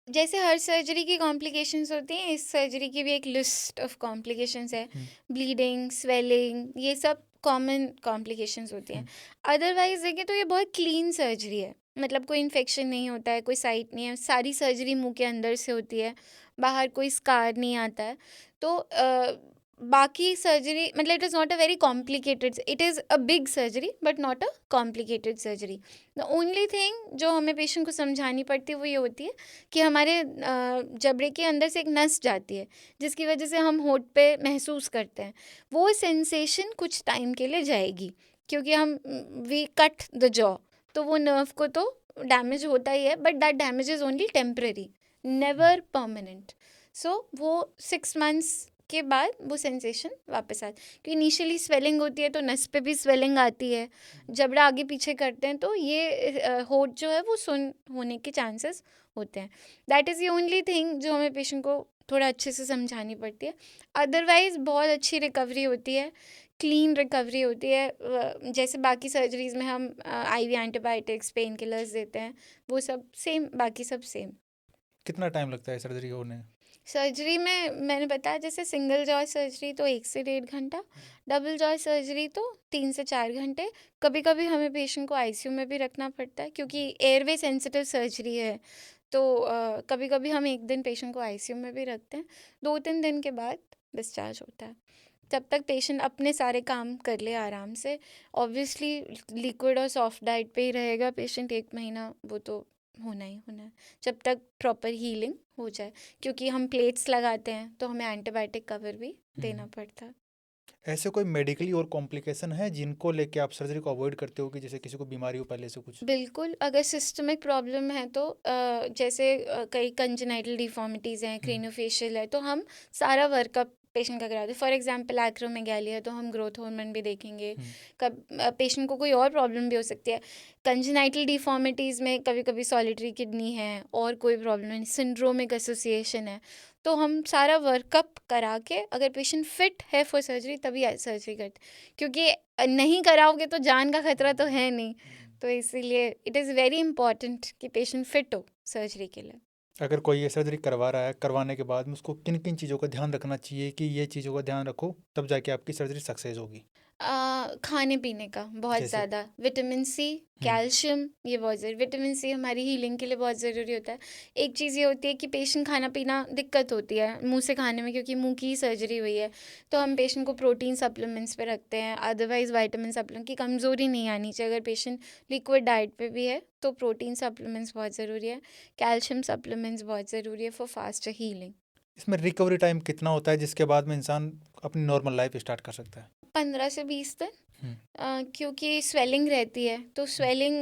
जैसे हर सर्जरी की कॉम्प्लिकेशंस होती हैं, इस सर्जरी की भी एक लिस्ट ऑफ कॉम्प्लिकेशंस है। ब्लीडिंग, स्वेलिंग, ये सब कॉमन कॉम्प्लिकेशंस होती हैं। अदरवाइज देखें तो ये बहुत क्लीन सर्जरी है, मतलब कोई इन्फेक्शन नहीं होता है, कोई साइट नहीं है, सारी सर्जरी मुंह के अंदर से होती है, बाहर कोई स्कार नहीं आता है। तो बाकी सर्जरी मतलब it is not a very complicated, it is a big surgery but not a complicated surgery. The only thing जो हमें पेशेंट को समझानी पड़ती है वो ये होती है कि हमारे जबड़े के अंदर से एक नस जाती है जिसकी वजह से हम होंठ पे महसूस करते हैं, वो सेंसेशन कुछ टाइम के लिए जाएगी, क्योंकि हम वी कट द जॉ, तो वो नर्व को तो डैमेज होता ही है, but that damage is only temporary, never permanent. So वो 6 मंथ्स के बाद वो सेंसेशन वापस आती है. क्योंकि इनिशियली स्वेलिंग होती है तो नस पे भी स्वेलिंग आती है, जबड़ा आगे पीछे करते हैं तो ये होठ जो है वो सुन होने के चांसेस होते हैं. That is the only thing जो हमें पेशेंट को थोड़ा अच्छे से समझानी पड़ती है. अदरवाइज बहुत अच्छी रिकवरी होती है, क्लीन रिकवरी होती है. जैसे बाकी सर्जरीज में हम IV एंटीबायोटिक्स, पेन किलर्स देते हैं, वो सब सेम, बाकी सब सेम. कितना टाइम लगता है सर्जरी होने? सर्जरी में मैंने बताया, जैसे सिंगल जॉय सर्जरी तो 1 से 1.5 घंटा, डबल जॉय सर्जरी तो 3 से 4 घंटे. कभी कभी हमें पेशेंट को ICU में भी रखना पड़ता है क्योंकि एयरवे सेंसिटिव सर्जरी है. तो कभी कभी हम 1 दिन पेशेंट को ICU में भी रखते हैं. 2-3 दिन के बाद डिस्चार्ज होता है. तब तक पेशेंट अपने सारे काम कर ले आराम से. ऑब्वियसली लिक्विड और सॉफ्ट डाइट पे ही रहेगा पेशेंट 1 महीना, वो तो होना ही होना है जब तक प्रॉपर हीलिंग हो जाए. क्योंकि हम प्लेट्स लगाते हैं तो हमें एंटीबायोटिक कवर भी देना पड़ता है. ऐसे कोई मेडिकली और कॉम्प्लिकेशन है जिनको लेके आप सर्जरी को अवॉइड करते हो, कि जैसे किसी को बीमारी हो पहले से कुछ? बिल्कुल, अगर सिस्टमिक प्रॉब्लम है तो जैसे कई कंजेनाइटल डिफॉर्मिटीज़ हैं, क्रेनियोफेशियल है, तो हम सारा वर्कअप पेशेंट का कराते हैं. फॉर एग्जांपल एक्रोमेगाली है तो हम ग्रोथ हार्मोन भी देखेंगे. कब पेशेंट को कोई और प्रॉब्लम भी हो सकती है. कंजेनाइटल डिफॉर्मिटीज़ में कभी कभी सॉलिटरी किडनी है और कोई प्रॉब्लम है, सिंड्रोमिक एसोसिएशन है, तो हम सारा वर्कअप करा के अगर पेशेंट फिट है फॉर सर्जरी तभी सर्जरी करते. क्योंकि नहीं कराओगे तो जान का खतरा तो है नहीं, तो इसीलिए इट इज़ वेरी इंपॉर्टेंट कि पेशेंट फिट हो सर्जरी के लिए. अगर कोई ये सर्जरी करवा रहा है, करवाने के बाद में उसको किन किन चीज़ों का ध्यान रखना चाहिए कि ये चीज़ों का ध्यान रखो तब जाके आपकी सर्जरी सक्सेस होगी? खाने पीने का बहुत जैसे? ज़्यादा, विटामिन सी, कैल्शियम, ये बहुत ज़रूरी. विटामिन सी हमारी हीलिंग के लिए बहुत ज़रूरी होता है. एक चीज़ ये होती है कि पेशेंट खाना पीना दिक्कत होती है मुंह से खाने में, क्योंकि मुंह की ही सर्जरी हुई है, तो हम पेशेंट को प्रोटीन सप्लीमेंट्स पे रखते हैं. अदरवाइज़ विटामिन सप्लीमेंट की कमज़ोरी नहीं आनी चाहिए. अगर पेशेंट लिक्विड डाइट पे भी है तो प्रोटीन सप्लीमेंट्स बहुत ज़रूरी है. कैल्शियम सप्लीमेंट्स बहुत ज़रूरी है फॉर फास्टर हीलिंग. इसमें रिकवरी टाइम कितना होता है जिसके बाद में इंसान अपनी नॉर्मल लाइफ स्टार्ट कर सकता है? 15 से 20 दिन. हम्म, क्योंकि स्वेलिंग रहती है तो swelling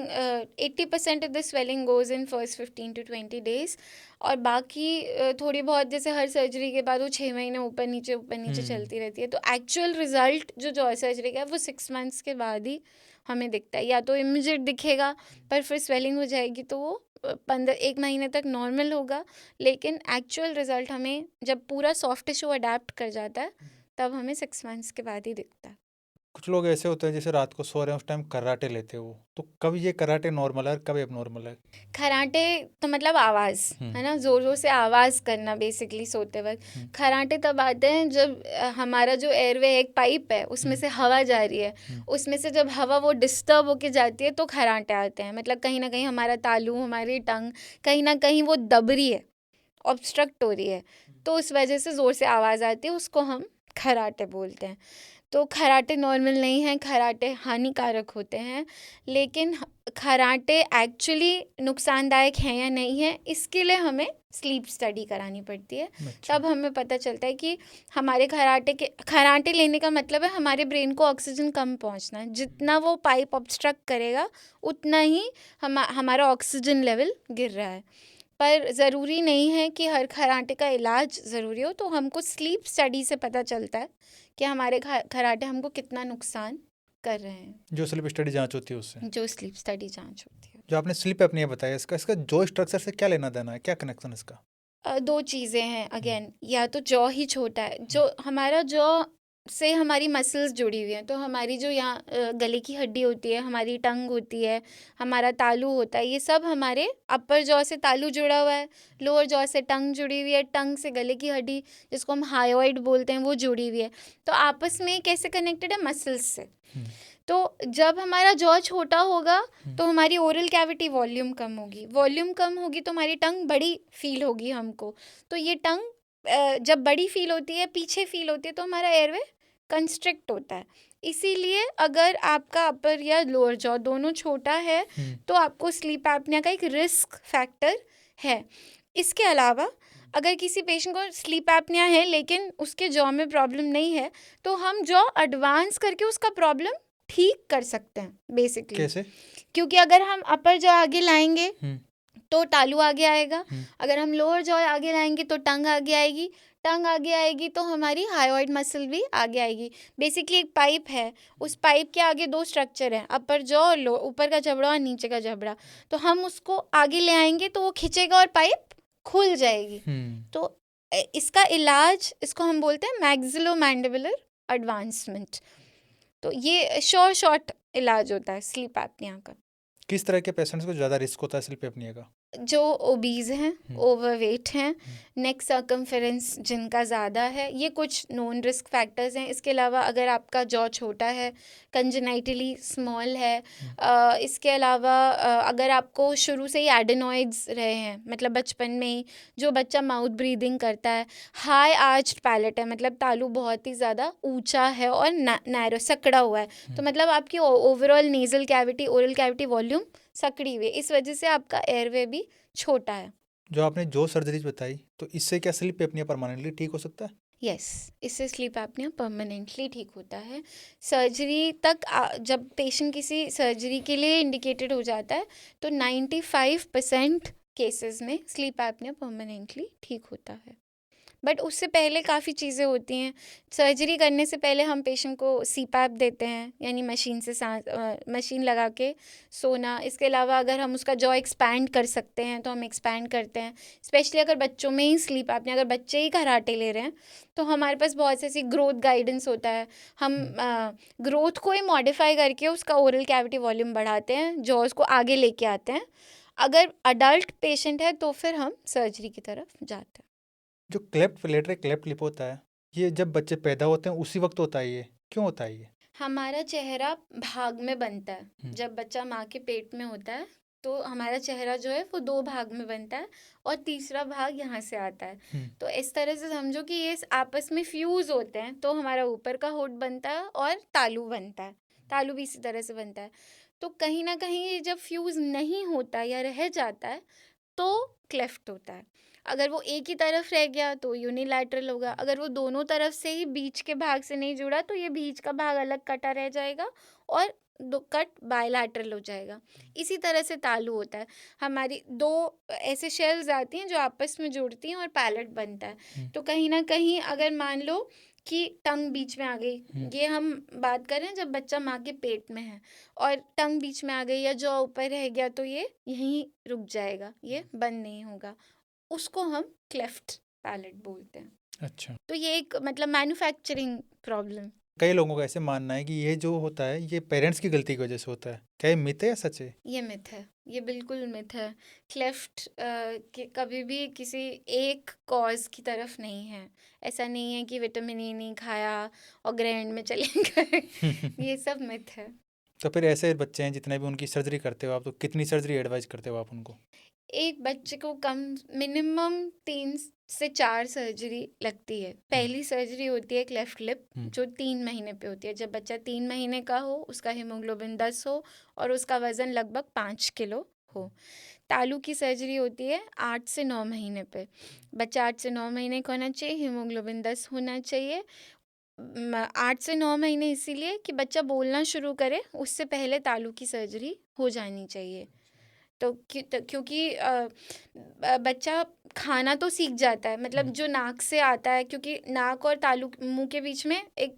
80% of the swelling goes in first 15 to 20 days, और बाकी थोड़ी बहुत जैसे हर सर्जरी के बाद वो 6 महीने ऊपर नीचे चलती रहती है. तो एक्चुअल रिजल्ट जो जॉय सर्जरी का है वो 6 मंथ्स के बाद ही हमें दिखता है. या तो इमीडिएट दिखेगा, पर फिर स्वेलिंग हो जाएगी तो वो 1 महीने तक नॉर्मल होगा. लेकिन एक्चुअल रिजल्ट हमें जब पूरा सॉफ्ट टिश्यू अडेप्ट कर जाता है तब हमें 6 मंथ्स के बाद ही दिखता है. कुछ लोग ऐसे होते हैं जैसे रात को सो रहे हैं उस टाइम कराटे लेते हो, तो कब ये कराटे नॉर्मल है और कब एबनॉर्मल है? खराटे तो मतलब आवाज़ है ना, ज़ोर ज़ोर से आवाज़ करना बेसिकली सोते वक्त. खराटे तब आते हैं जब हमारा जो एयरवे एक पाइप है उसमें से हवा जा रही है, उसमें से जब हवा वो डिस्टर्ब होके जाती है तो खराटे आते हैं. मतलब कहीं ना कहीं हमारा तालू, हमारी टंग कहीं ना कहीं वो दब रही है, ऑब्स्ट्रक्ट हो रही है, तो उस वजह से ज़ोर से आवाज़ आती है, उसको हम खराटे बोलते हैं. तो खराटे नॉर्मल नहीं हैं, खराटे हानिकारक होते हैं. लेकिन खराटे एक्चुअली नुकसानदायक हैं या नहीं है, इसके लिए हमें स्लीप स्टडी करानी पड़ती है. तब हमें पता चलता है कि हमारे खराटे लेने का मतलब है हमारे ब्रेन को ऑक्सीजन कम पहुंचना है. जितना वो पाइप ऑब्स्ट्रक्ट करेगा उतना ही हमारा ऑक्सीजन लेवल गिर रहा है. पर ज़रूरी नहीं है कि हर खराटे का इलाज ज़रूरी हो. तो हमको स्लीप स्टडी से पता चलता है कि हमारे खराटे हमको कितना नुकसान कर रहे हैं. जो स्लीप स्टडी जांच होती है उससे? जो स्लीप स्टडी जांच होती है. जो आपने स्लीप एपनिया बताया, इसका जॉ स्ट्रक्चर से क्या लेना देना है, क्या कनेक्शन इसका? 2 चीज़ें हैं अगेन. या तो जॉ ही छोटा है, जो हमारा जॉ से हमारी मसल्स जुड़ी हुई हैं, तो हमारी जो यहाँ गले की हड्डी होती है, हमारी टंग होती है, हमारा तालू होता है, ये सब हमारे अपर जॉ से तालू जुड़ा हुआ है, लोअर जॉ से टंग जुड़ी हुई है, टंग से गले की हड्डी जिसको हम हायोइड बोलते हैं वो जुड़ी हुई है. तो आपस में कैसे कनेक्टेड है? मसल्स से. तो जब हमारा जॉ छोटा होगा तो हमारी ओरल कैविटी वॉल्यूम कम होगी, वॉल्यूम कम होगी तो हमारी टंग बड़ी फील होगी हमको. तो ये टंग जब बड़ी फील होती है, पीछे फील होती है, तो हमारा एयरवे कंस्ट्रिक्ट होता है. इसीलिए अगर आपका अपर या लोअर जॉ दोनों छोटा है तो आपको स्लीप एपनिया का एक रिस्क फैक्टर है. इसके अलावा अगर किसी पेशेंट को स्लीप एपनिया है लेकिन उसके जॉ में प्रॉब्लम नहीं है, तो हम जॉ एडवांस करके उसका प्रॉब्लम ठीक कर सकते हैं बेसिकली। कैसे? क्योंकि अगर हम अपर जॉ आगे लाएंगे तो तालू आगे आएगा, हम्म। अगर हम लोअर जॉ आगे लाएंगे तो टंग आगे आएगी, टंग आगे आएगी तो हमारी हाइओइड मसल भी आगे आएगी। बेसिकली एक पाइप है, उस पाइप के आगे दो स्ट्रक्चर हैं, अपर जॉ और ऊपर का जबड़ा और नीचे का जबड़ा। तो हम उसको आगे ले आएंगे तो वो खिंचेगा और पाइप खुल जाएगी। तो इसका इलाज, इसको हम बोलते हैं मैक्सिलोमैंडिबुलर एडवांसमेंट। तो ये शॉर्ट इलाज होता है स्लीप एपनिया का। किस तरह के पेशेंट्स को ज़्यादा रिस्क होता है स्लीप एपनिया का? जो ओबीज हैं, ओवरवेट हैं, नेक सर्कमफेरेंस जिनका ज़्यादा है, ये कुछ नोन रिस्क फैक्टर्स हैं। इसके अलावा अगर आपका जॉ छोटा है, कंजेनाइटली स्मॉल है, इसके अलावा अगर आपको शुरू से ही एडेनॉइड्स रहे हैं, मतलब बचपन में ही जो बच्चा माउथ ब्रीदिंग करता है, हाई आर्च्ड पैलेट है, मतलब तालू बहुत ही ज़्यादा ऊंचा है और नैरो सकड़ा हुआ है, तो मतलब आपकी overall nasal cavity, oral cavity volume सकड़ी हुई, इस वजह से आपका एयरवे भी छोटा है। जो आपने जो सर्जरीज बताई, तो इससे क्या स्लीप एपनिया परमानेंटली ठीक हो सकता है? यस, इससे स्लीप एपनिया परमानेंटली ठीक होता है। सर्जरी तक जब पेशेंट किसी सर्जरी के लिए इंडिकेटेड हो जाता है तो 95% केसेस में स्लीप एपनिया परमानेंटली ठीक होता है। बट उससे पहले काफ़ी चीज़ें होती हैं। सर्जरी करने से पहले हम पेशेंट को सीपैप देते हैं, यानी मशीन से मशीन लगा के सोना। इसके अलावा अगर हम उसका जॉ एक्सपैंड कर सकते हैं तो हम एक्सपैंड करते हैं, स्पेशली अगर बच्चों में ही स्लीप एपनिया, अगर बच्चे ही कराटे ले रहे हैं तो हमारे पास बहुत से ऐसी ग्रोथ गाइडेंस होता है। हम ग्रोथ को ही मॉडिफाई करके उसका ओरल कैविटी वॉल्यूम बढ़ाते हैं, जॉज को आगे लेके आते हैं। अगर अडल्ट पेशेंट है तो फिर हम सर्जरी की तरफ जाते हैं। जो क्लेफ्ट लेटरल क्लेफ्ट लिप होता है, ये जब बच्चे पैदा होते हैं उसी वक्त होता है, ये क्यों होता है? ये हमारा चेहरा भाग में बनता है। जब बच्चा माँ के पेट में होता है तो हमारा चेहरा जो है वो 2 भाग में बनता है और तीसरा भाग यहाँ से आता है। तो इस तरह से समझो कि ये आपस में फ्यूज होते हैं, तो हमारा ऊपर का होठ बनता है और तालू बनता है, तालू भी इसी तरह से बनता है। तो कहीं ना कहीं ये जब फ्यूज नहीं होता या रह जाता है तो क्लेफ्ट होता है। अगर वो एक ही तरफ रह गया तो यूनिलैटरल होगा, अगर वो दोनों तरफ से ही बीच के भाग से नहीं जुड़ा तो ये बीच का भाग अलग कटा रह जाएगा और दो कट बायलैटरल हो जाएगा। इसी तरह से तालू होता है। हमारी 2 ऐसे शेल्स आती हैं जो आपस में जुड़ती हैं और पैलेट बनता है। तो कहीं ना कहीं अगर मान लो कि टंग बीच में आ गई, ये हम बात कर रहे हैं जब बच्चा माँ के पेट में है, और टंग बीच में आ गई या जॉ ऊपर रह गया तो ये यहीं रुक जाएगा, ये बंद नहीं होगा, उसको हम क्लेफ्ट पैलेट बोलते हैं। अच्छा। तो ये एक मतलब मैन्युफैक्चरिंग प्रॉब्लम। कई लोगों का ऐसे मानना है कि ये जो होता है ये पेरेंट्स की गलती की वजह से होता है, क्या ये मिथ है या सच है? ये मिथ है, ये बिल्कुल मिथ है। क्लेफ्ट कभी भी किसी एक कॉज की तरफ नहीं है। ऐसा नहीं है कि विटामिन ए नहीं खाया और ग्रैंड में चले गए ये सब मिथ है। तो फिर ऐसे बच्चे हैं जितने भी उनकी सर्जरी करते हो आप, तो कितनी सर्जरी एडवाइज करते हो आप उनको? एक बच्चे को कम मिनिमम 3 से 4 सर्जरी लगती है। पहली सर्जरी होती है क्लेफ्ट लिप, जो 3 महीने पे होती है। जब बच्चा 3 महीने का हो, उसका हीमोग्लोबिन 10 हो और उसका वज़न लगभग 5 किलो हो। तालू की सर्जरी होती है 8 से 9 महीने पे। बच्चा 8 से 9 महीने का होना चाहिए, हीमोग्लोबिन 10 होना चाहिए। 8 से 9 महीने इसीलिए कि बच्चा बोलना शुरू करे, उससे पहले तालू की सर्जरी हो जानी चाहिए। तो क्योंकि बच्चा खाना तो सीख जाता है, मतलब जो नाक से आता है, क्योंकि नाक और तालू मुंह के बीच में एक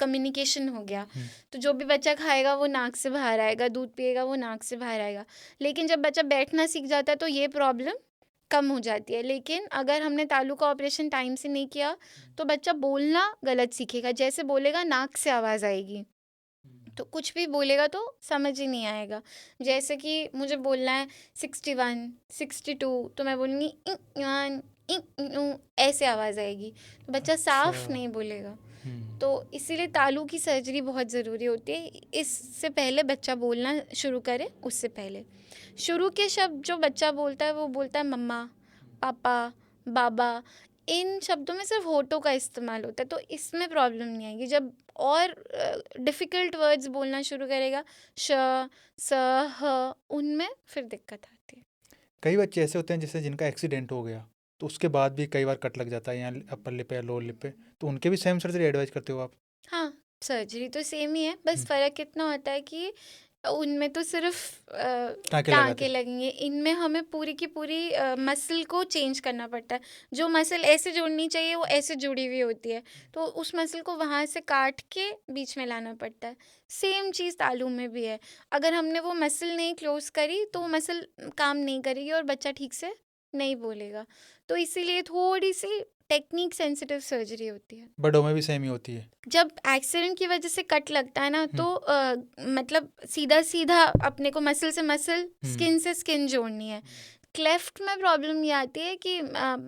कम्युनिकेशन हो गया। तो जो भी बच्चा खाएगा वो नाक से बाहर आएगा, दूध पिएगा वो नाक से बाहर आएगा। लेकिन जब बच्चा बैठना सीख जाता है तो ये प्रॉब्लम कम हो जाती है। लेकिन अगर हमने तालू का ऑपरेशन टाइम से नहीं किया तो बच्चा बोलना गलत सीखेगा। जैसे बोलेगा नाक से आवाज़ आएगी, तो कुछ भी बोलेगा तो समझ ही नहीं आएगा। जैसे कि मुझे बोलना है 61, 62, तो मैं बोलूँगी ऐसे आवाज़ आएगी, तो बच्चा साफ नहीं बोलेगा। तो इसीलिए तालू की सर्जरी बहुत ज़रूरी होती है। इससे पहले बच्चा बोलना शुरू करे, उससे पहले शुरू के शब्द जो बच्चा बोलता है वो बोलता है मम्मा, पापा, बाबा। इन शब्दों में सिर्फ होठों का इस्तेमाल होता है, तो इसमें प्रॉब्लम नहीं आएगी। जब और डिफ़िकल्ट वर्ड्स बोलना शुरू करेगा, श, स, ह, उनमें फिर दिक्कत आती है। कई बच्चे ऐसे होते हैं जैसे जिनका एक्सीडेंट हो गया, तो उसके बाद भी कई बार कट लग जाता है यहाँ अपर लिप या लोअर लिप पे, तो उनके भी सेम सर्जरी एडवाइज करते हो आप? हाँ, सर्जरी तो सेम ही है, बस हम्म, फ़र्क इतना होता है कि उनमें तो सिर्फ टाँके लगाते टाँके हैं। लगेंगे, इनमें हमें पूरी की पूरी मसल को चेंज करना पड़ता है। जो मसल ऐसे जुड़नी चाहिए वो ऐसे जुड़ी हुई होती है, तो उस मसल को वहाँ से काट के बीच में लाना पड़ता है। सेम चीज़ तालू में भी है, अगर हमने वो मसल नहीं क्लोज करी तो वो मसल काम नहीं करेगी और बच्चा ठीक से नहीं बोलेगा। तो इसीलिए थोड़ी सी टेक्निक सेंसिटिव सर्जरी होती है। बड़ों में भी सेम ही होती है। जब एक्सीडेंट की वजह से कट लगता है ना, हम्म, तो मतलब सीधा सीधा अपने को मसल से मसल, स्किन से स्किन जोड़नी है। क्लेफ्ट में प्रॉब्लम ये आती है कि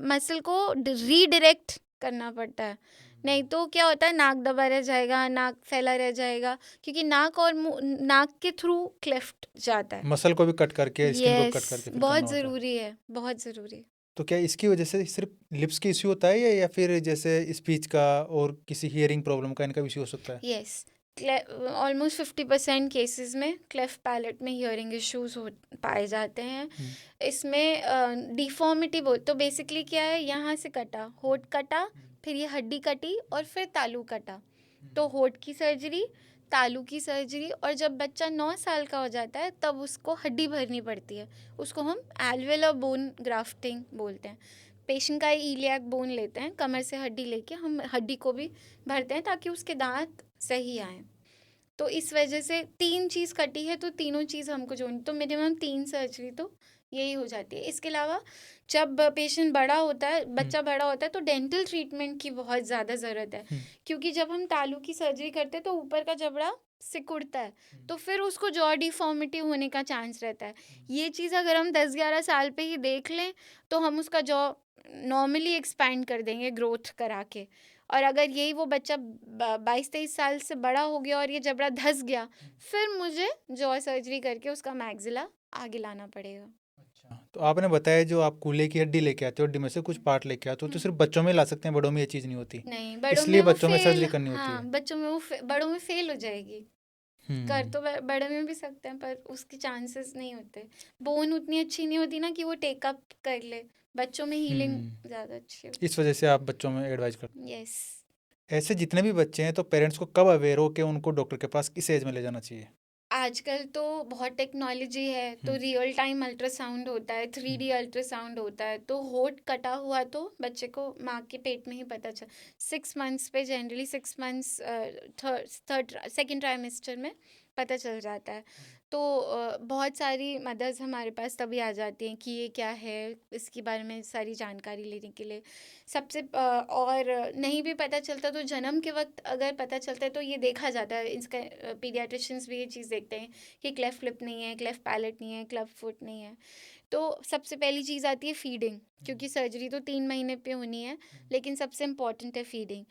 मसल को रीडायरेक्ट करना पड़ता है, नहीं तो क्या होता है, नाक दबा रह जाएगा, नाक फैला रह जाएगा, क्योंकि नाक और मुंह, नाक के थ्रू क्लेफ्ट जाता है। मसल को भी कट करके, स्किन को भी यस, कट करके फिर बहुत करना होता है। ज़रूरी है, बहुत ज़रूरी। तो क्या इसकी वजह से सिर्फ लिप्स की इश्यू होता है या फिर जैसे स्पीच का और किसी हियरिंग प्रॉब्लम का इनका भी इश्यू हो सकता है? यस, ऑलमोस्ट 50% केसेस में क्लेफ्ट पैलेट में हियरिंग इश्यूज हो पाए जाते हैं। इसमें डिफॉर्मिटी बोल तो बेसिकली क्या है, यहाँ से कटा, होठ कटा, फिर ये हड्डी कटी और फिर तालू कटा। तो होठ की सर्जरी, तालू की सर्जरी, और जब बच्चा 9 साल का हो जाता है तब उसको हड्डी भरनी पड़ती है। उसको हम एल्वेलर बोन ग्राफ्टिंग बोलते हैं। पेशेंट का ईलियाक बोन लेते हैं, कमर से हड्डी लेके हम हड्डी को भी भरते हैं ताकि उसके दांत सही आए। तो इस वजह से 3 चीज़ कटी है, तो तीनों चीज़ हमको जोड़नी, तो मिनिमम 3 सर्जरी तो यही हो जाती है। इसके अलावा जब पेशेंट बड़ा होता है, बच्चा बड़ा होता है, तो डेंटल ट्रीटमेंट की बहुत ज़्यादा ज़रूरत है, क्योंकि जब हम तालू की सर्जरी करते हैं तो ऊपर का जबड़ा सिकुड़ता है, तो फिर उसको जॉ डिफॉर्मिटी होने का चांस रहता है। ये चीज़ अगर हम 10-11 साल पे ही देख लें तो हम उसका जॉ नॉर्मली एक्सपैंड कर देंगे ग्रोथ करा के। और अगर यही वो बच्चा 22-23 साल से बड़ा हो गया और ये जबड़ा धस गया, फिर मुझे जॉ सर्जरी करके उसका मैक्सिला आगे लाना पड़ेगा। अच्छा, तो आपने बताया जो आप कूल्हे की हड्डी लेके आते हो, हड्डी में से कुछ पार्ट लेके आते हो, तो सिर्फ बच्चों में ला सकते हैं, बड़ों में ये चीज़ नहीं होती, नहीं, बड़ों में इसलिए वो बच्चों में फेल, सर्जरी करनी होती हाँ, है। बच्चों में वो बड़ों में फेल हो जाएगी। कर तो बड़े में भी सकते हैं, पर उसके चांसेस नहीं होते। बोन उतनी अच्छी नहीं होती ना कि वो टेकअप कर ले। बच्चों में हीलिंग ज़्यादा अच्छी होती इस वजह से आप बच्चों में एडवाइस करते है। यस, हैं। ऐसे जितने भी बच्चे हैं तो पेरेंट्स को कब अवेयर हो कि उनको डॉक्टर के पास किस एज में ले जाना चाहिए? आजकल तो बहुत टेक्नोलॉजी है, तो रियल टाइम अल्ट्रासाउंड होता है, 3D अल्ट्रासाउंड होता है, तो होठ कटा हुआ तो बच्चे को माँ के पेट में ही पता चल, 6 मंथ्स पे, generally 6 months, third second trimester में पता चल जाता है। तो बहुत सारी मदर्स हमारे पास तभी आ जाती हैं कि ये क्या है, इसके बारे में सारी जानकारी लेने के लिए। सबसे और नहीं भी पता चलता तो जन्म के वक्त अगर पता चलता है तो ये देखा जाता है, इसका पीडियाट्रिशियंस भी ये चीज़ देखते हैं कि क्लेफ्ट लिप नहीं है, क्लेफ्ट पैलेट नहीं है, क्लेफ्ट फुट नहीं है। तो सबसे पहली चीज़ आती है फीडिंग, क्योंकि सर्जरी तो 3 महीने पे होनी है, लेकिन सबसे इम्पॉर्टेंट है फीडिंग।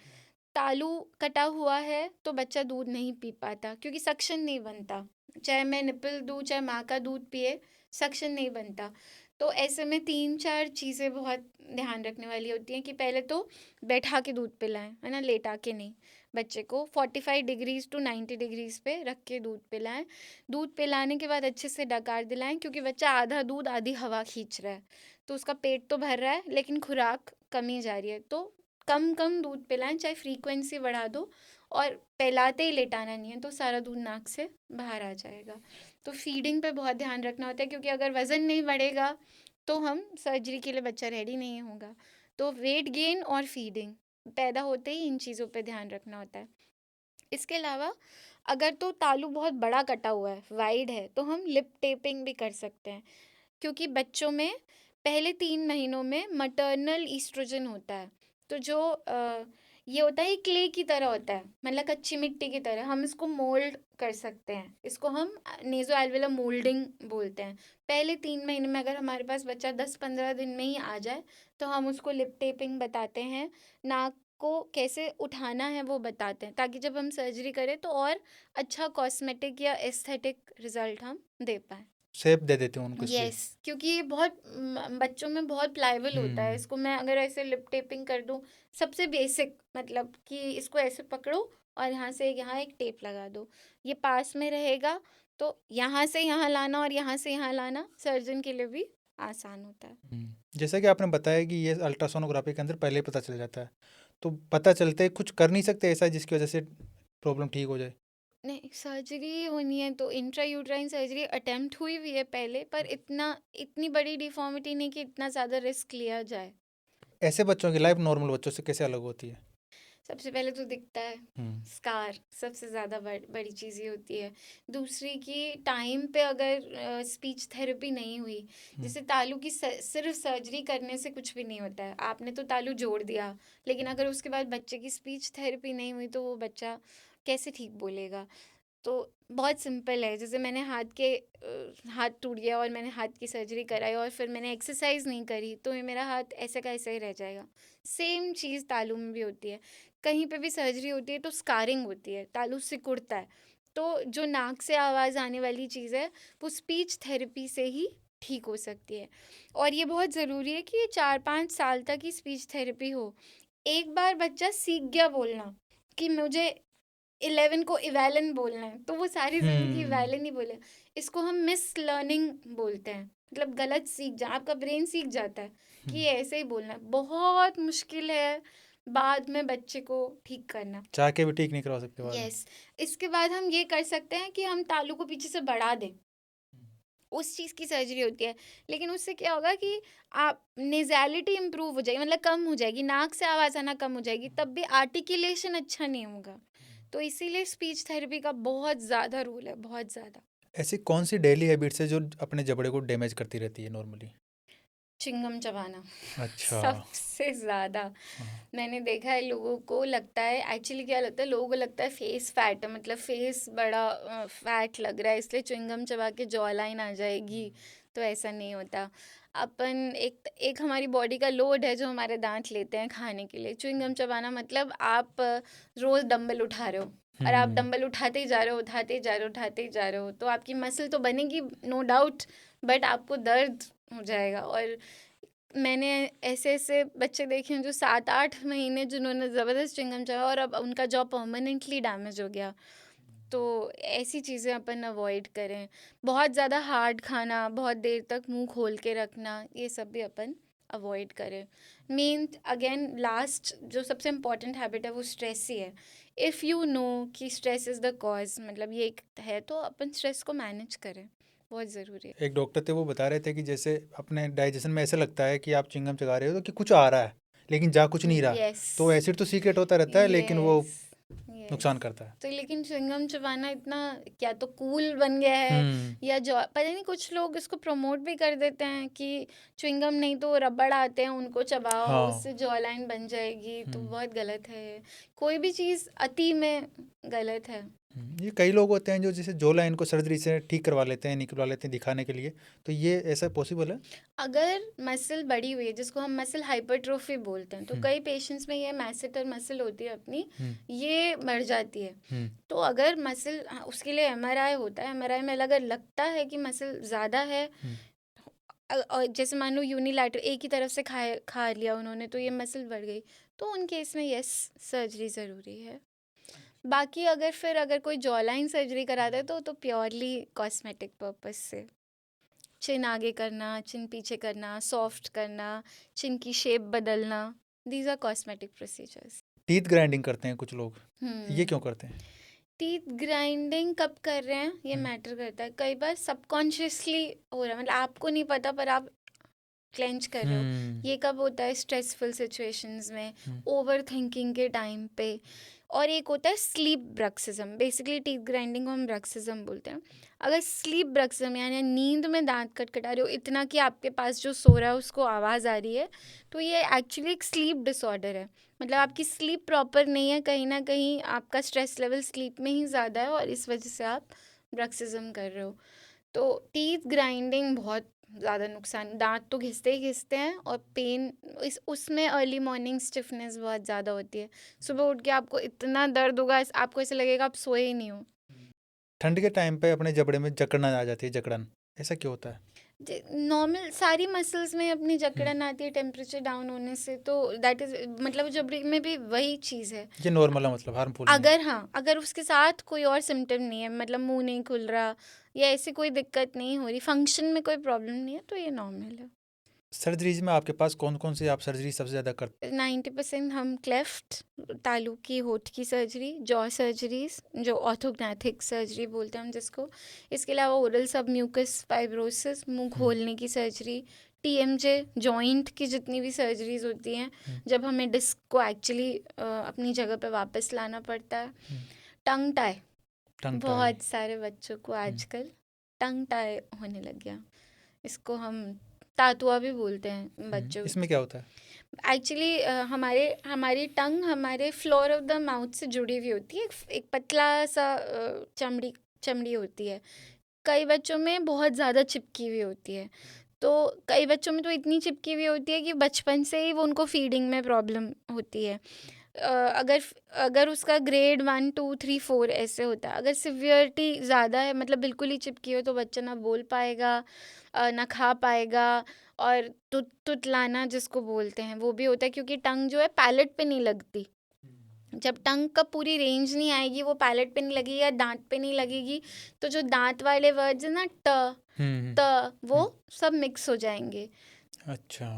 तालू कटा हुआ है तो बच्चा दूध नहीं पी पाता, क्योंकि सक्शन नहीं बनता। चाहे मैं निपल दूँ, चाहे माँ का दूध पिए, सक्शन नहीं बनता। तो ऐसे में 3-4 चीज़ें बहुत ध्यान रखने वाली होती हैं कि पहले तो बैठा के दूध पिलाएं, है ना, लेटा के नहीं। बच्चे को 45 डिग्रीज टू 90 डिग्रीज पे रख के दूध पिलाएं। दूध पिलाने के बाद अच्छे से डकार दिलाएं, क्योंकि बच्चा आधा दूध आधी हवा खींच रहा है, तो उसका पेट तो भर रहा है लेकिन खुराक कमी जा रही है। तो कम कम दूध पिलाएं, चाहे फ्रीक्वेंसी बढ़ा दो, और पिलाते ही लेटाना नहीं है, तो सारा दूध नाक से बाहर आ जाएगा। तो फीडिंग पे बहुत ध्यान रखना होता है, क्योंकि अगर वज़न नहीं बढ़ेगा तो हम सर्जरी के लिए बच्चा रेडी नहीं होगा। तो वेट गेन और फीडिंग पैदा होते ही इन चीज़ों पे ध्यान रखना होता है। इसके अलावा अगर तो तालू बहुत बड़ा कटा हुआ है, वाइड है, तो हम लिप टेपिंग भी कर सकते हैं, क्योंकि बच्चों में पहले 3 महीनों में मटर्नल ईस्ट्रोजन होता है। तो जो ये होता है, क्ले की तरह होता है, मतलब कच्ची मिट्टी की तरह, हम इसको मोल्ड कर सकते हैं। इसको हम नेज़ो एल्वेलर मोल्डिंग बोलते हैं। पहले 3 महीने में अगर हमारे पास बच्चा 10-15 दिन में ही आ जाए तो हम उसको लिप टेपिंग बताते हैं, नाक को कैसे उठाना है वो बताते हैं, ताकि जब हम सर्जरी करें तो और अच्छा कॉस्मेटिक या एस्थेटिक रिजल्ट हम दे पाएँ। शेप दे देते हैं उनको इसलिए। यस, क्योंकि ये बहुत बच्चों में बहुत प्लाइबल होता है। इसको मैं अगर ऐसे लिप टेपिंग कर दूं, सबसे बेसिक, मतलब कि इसको ऐसे पकड़ो और यहाँ से यहाँ एक टेप लगा दो, ये पास में रहेगा, तो यहाँ से यहाँ लाना और यहाँ से यहाँ लाना सर्जन के लिए भी आसान होता है। जैसा कि आपने बताया कि ये अल्ट्रासोनोग्राफी के अंदर पहले ही पता चल जाता है, तो पता चलते कुछ कर नहीं सकते ऐसा जिसकी वजह से प्रॉब्लम ठीक हो जाए? नहीं, सर्जरी होनी है तो इंट्रायूट्राइन सर्जरी अटेम्प्ट हुई हुई है पहले, पर इतनी बड़ी डिफॉर्मिटी नहीं कि इतना ज़्यादा रिस्क लिया जाए। ऐसे बच्चों की लाइफ नॉर्मल बच्चों से कैसे अलग होती है? सबसे पहले तो दिखता है हम्म। स्कार, सबसे ज़्यादा बड़ी चीज़ ये होती है। दूसरी कि टाइम पे अगर स्पीच थेरेपी नहीं हुई, जैसे तालू की सिर्फ सर्जरी करने से कुछ भी नहीं होता है। आपने तो तालू जोड़ दिया, लेकिन अगर उसके बाद बच्चे की स्पीच थेरेपी नहीं हुई तो वो बच्चा कैसे ठीक बोलेगा। तो बहुत सिंपल है, जैसे मैंने हाथ टूट गया और मैंने हाथ की सर्जरी कराई और फिर मैंने एक्सरसाइज नहीं करी तो ये मेरा हाथ ऐसे का ऐसे ही रह जाएगा। सेम चीज़ तालू में भी होती है। कहीं पे भी सर्जरी होती है तो स्कारिंग होती है, तालू सिकुड़ता है। तो जो नाक से आवाज़ आने वाली चीज़ है वो स्पीच थेरेपी से ही ठीक हो सकती है। और ये बहुत ज़रूरी है कि ये 4-5 साल तक ही स्पीच थेरेपी हो। एक बार बच्चा सीख गया बोलना कि मुझे 11 को इवेलन बोलना है, तो वो सारी ज़िंदगी इवेलन ही बोले। इसको हम मिस लर्निंग बोलते हैं, मतलब गलत आपका ब्रेन सीख जाता है कि ये ऐसे ही बोलना है। बहुत मुश्किल है बाद में बच्चे को ठीक करना। चाह के भी ठीक नहीं करवा सकते बाद में। यस, इसके बाद हम ये कर सकते हैं कि हम तालू को पीछे से बढ़ा दें, उस चीज़ की सर्जरी होती है। लेकिन उससे क्या होगा कि आप नेज़ैलिटी इम्प्रूव हो जाएगी, मतलब कम हो जाएगी, नाक से आवाज़ आना कम हो जाएगी, तब भी आर्टिकुलेशन अच्छा नहीं होगा। तो इसीलिए स्पीच थेरेपी का बहुत ज़्यादा रोल है, बहुत ज़्यादा। ऐसी कौन सी डेली हैबिट्स है जो अपने जबड़े को डैमेज करती रहती है नॉर्मली? च्युइंगम चबाना अच्छा। सबसे ज़्यादा। हाँ। मैंने देखा है लोगों को लगता है, एक्चुअली क्या लगता है, लोगों को लगता है फेस फैट है, मतलब फेस बड़ा फैट लग रहा है इसलिए च्युइंगम चबा के जॉ लाइन आ जाएगी। तो ऐसा नहीं होता। अपन एक एक हमारी बॉडी का लोड है जो हमारे दांत लेते हैं खाने के लिए। च्युइंगम चबाना मतलब आप रोज़ डंबल उठा रहे हो और आप डंबल उठाते ही जा रहे हो, उठाते ही जा रहे हो, उठाते ही जा रहे हो, तो आपकी मसल तो बनेगी नो डाउट, बट आपको दर्द हो जाएगा। और मैंने ऐसे ऐसे बच्चे देखे हैं जो 7-8 महीने जिन्होंने ज़बरदस्त च्युइंगम चबाया और अब उनका जॉ परमानेंटली डैमेज हो गया। तो ऐसी चीज़ें अपन अवॉइड करें। बहुत ज़्यादा हार्ड खाना, बहुत देर तक मुंह खोल के रखना, ये सब भी अपन अवॉइड करें। मेन अगेन लास्ट जो सबसे इम्पॉर्टेंट हैबिट है वो स्ट्रेस ही है। इफ़ यू नो कि स्ट्रेस इज़ द कॉज, मतलब ये एक है, तो अपन स्ट्रेस को मैनेज करें, बहुत ज़रूरी है। एक डॉक्टर थे वो बता रहे थे कि जैसे अपने डाइजेशन में ऐसे लगता है कि आप चिंगम चगा रहे हो तो कि कुछ आ रहा है लेकिन जा कुछ नहीं रहा। यस, तो एसिड तो सीक्रेट होता रहता है लेकिन वो यस, यस। नुकसान करता है। तो लेकिन च्युइंगम चबाना इतना क्या तो कूल बन गया है, या जो पता नहीं कुछ लोग इसको प्रमोट भी कर देते हैं कि च्युइंगम नहीं तो रबड़ आते हैं उनको चबाओ, हाँ। उससे जॉ लाइन बन जाएगी। तो बहुत गलत है ये। कोई भी चीज़ अति में गलत है। ये कई लोग होते हैं जो जैसे जो लाइन को सर्जरी से ठीक करवा लेते हैं, निकलवा लेते हैं दिखाने के लिए। तो ये ऐसा पॉसिबल है? अगर मसल बड़ी हुई है, जिसको हम मसल हाइपरट्रोफी बोलते हैं, तो कई पेशेंट्स में ये मैसेटर मसल होती है अपनी, ये मर जाती है। तो अगर मसल, उसके लिए एमआरआई होता है, एमआरआई में अगर लगता है कि मसल ज़्यादा है, और जैसे मान लो यूनिलैटरल एक ही तरफ से खा लिया उन्होंने तो ये मसल बढ़ गई, तो उन केस में यस, सर्जरी ज़रूरी है। बाकी अगर कोई जॉ लाइन सर्जरी कराता है तो प्योरली कॉस्मेटिक पर्पस से, चिन आगे करना, चिन पीछे करना, सॉफ्ट करना, चिन की शेप बदलना, these are cosmetic procedures. Teeth grinding करते हैं कुछ लोग, ये क्यों करते हैं? टीथ ग्राइंडिंग कब कर रहे हैं ये मैटर करता है। कई बार सबकॉन्शियसली हो रहा है, मतलब आपको नहीं पता पर आप क्लेंच कर रहे हो। ये कब होता है? स्ट्रेसफुल सिचुएशंस में, ओवर थिंकिंग के टाइम पे। और एक होता है sleep bruxism, basically teeth grinding को हम ब्रक्सिज्म बोलते हैं। अगर स्लीप ब्रक्सिज्म यानी नींद में दांत कटकटा रहे हो इतना कि आपके पास जो सो रहा है उसको आवाज़ आ रही है, तो ये एक्चुअली एक स्लीप डिसऑर्डर है। मतलब आपकी स्लीप प्रॉपर नहीं है, कहीं ना कहीं आपका स्ट्रेस लेवल स्लीप में ही ज़्यादा है और इस वजह से आप ब्रक्सिज्म कर रहे हो। तो टीथ ग्राइंडिंग बहुत ज़्यादा नुकसान, दांत तो घिसते ही घिसते हैं और पेन, उसमें अर्ली मॉर्निंग स्टिफनेस बहुत ज़्यादा होती है। सुबह उठ के आपको इतना दर्द होगा, आपको ऐसे लगेगा आप सोए ही नहीं हो। ठंड के टाइम पे अपने जबड़े में जकड़न आ जाती है, जकड़न, ऐसा क्यों होता है? नॉर्मल सारी मसल्स में अपनी जकड़न आती है टेम्परेचर डाउन होने से, तो दैट इज, मतलब जबड़े में भी वही चीज़ है। ये नॉर्मल है, मतलब हार्मफुल नहीं है। अगर उसके साथ कोई और सिम्टम नहीं है, मतलब मुंह नहीं खुल रहा या ऐसी कोई दिक्कत नहीं हो रही, फंक्शन में कोई प्रॉब्लम नहीं है, तो ये नॉर्मल है। सर्जरीज में आपके पास कौन कौन सी आप सर्जरी सबसे ज़्यादा करते 90% हम क्लेफ्ट, तालू की होठ की सर्जरी, जॉ सर्जरीज जो ऑर्थोग्नैथिक सर्जरी बोलते हैं हम जिसको, इसके अलावा ओरल सब म्यूकस फाइब्रोसिस, मुंह खोलने की सर्जरी, TMJ जॉइंट की जितनी भी सर्जरीज होती हैं जब हमें डिस्क को एक्चुअली अपनी जगह पे वापस लाना पड़ता है। टंग टाई, टंग बहुत सारे बच्चों को आजकल टंग टाई होने लग गया, इसको हम तातुआ भी बोलते हैं बच्चों। इसमें क्या होता है एक्चुअली हमारी टंग हमारे फ्लोर ऑफ द माउथ से जुड़ी हुई होती है, एक पतला सा चमड़ी होती है। कई बच्चों में बहुत ज़्यादा चिपकी हुई होती है, तो कई बच्चों में तो इतनी चिपकी हुई होती है कि बचपन से ही वो उनको फीडिंग में प्रॉब्लम होती है। अगर उसका ग्रेड 1 2 3 4 ऐसे होता है, अगर सिवियरिटी ज़्यादा है मतलब बिल्कुल ही चिपकी हो तो बच्चा ना बोल पाएगा, ना खा पाएगा, और तुतलाना जिसको बोलते हैं वो भी होता है, क्योंकि टंग जो है पैलेट पे नहीं लगती। जब टंग का पूरी रेंज नहीं आएगी, वो पैलेट पे नहीं लगेगी या दांत पे नहीं लगेगी, तो जो दांत वाले वर्ड्स है ना त वो सब मिक्स हो जाएंगे। अच्छा।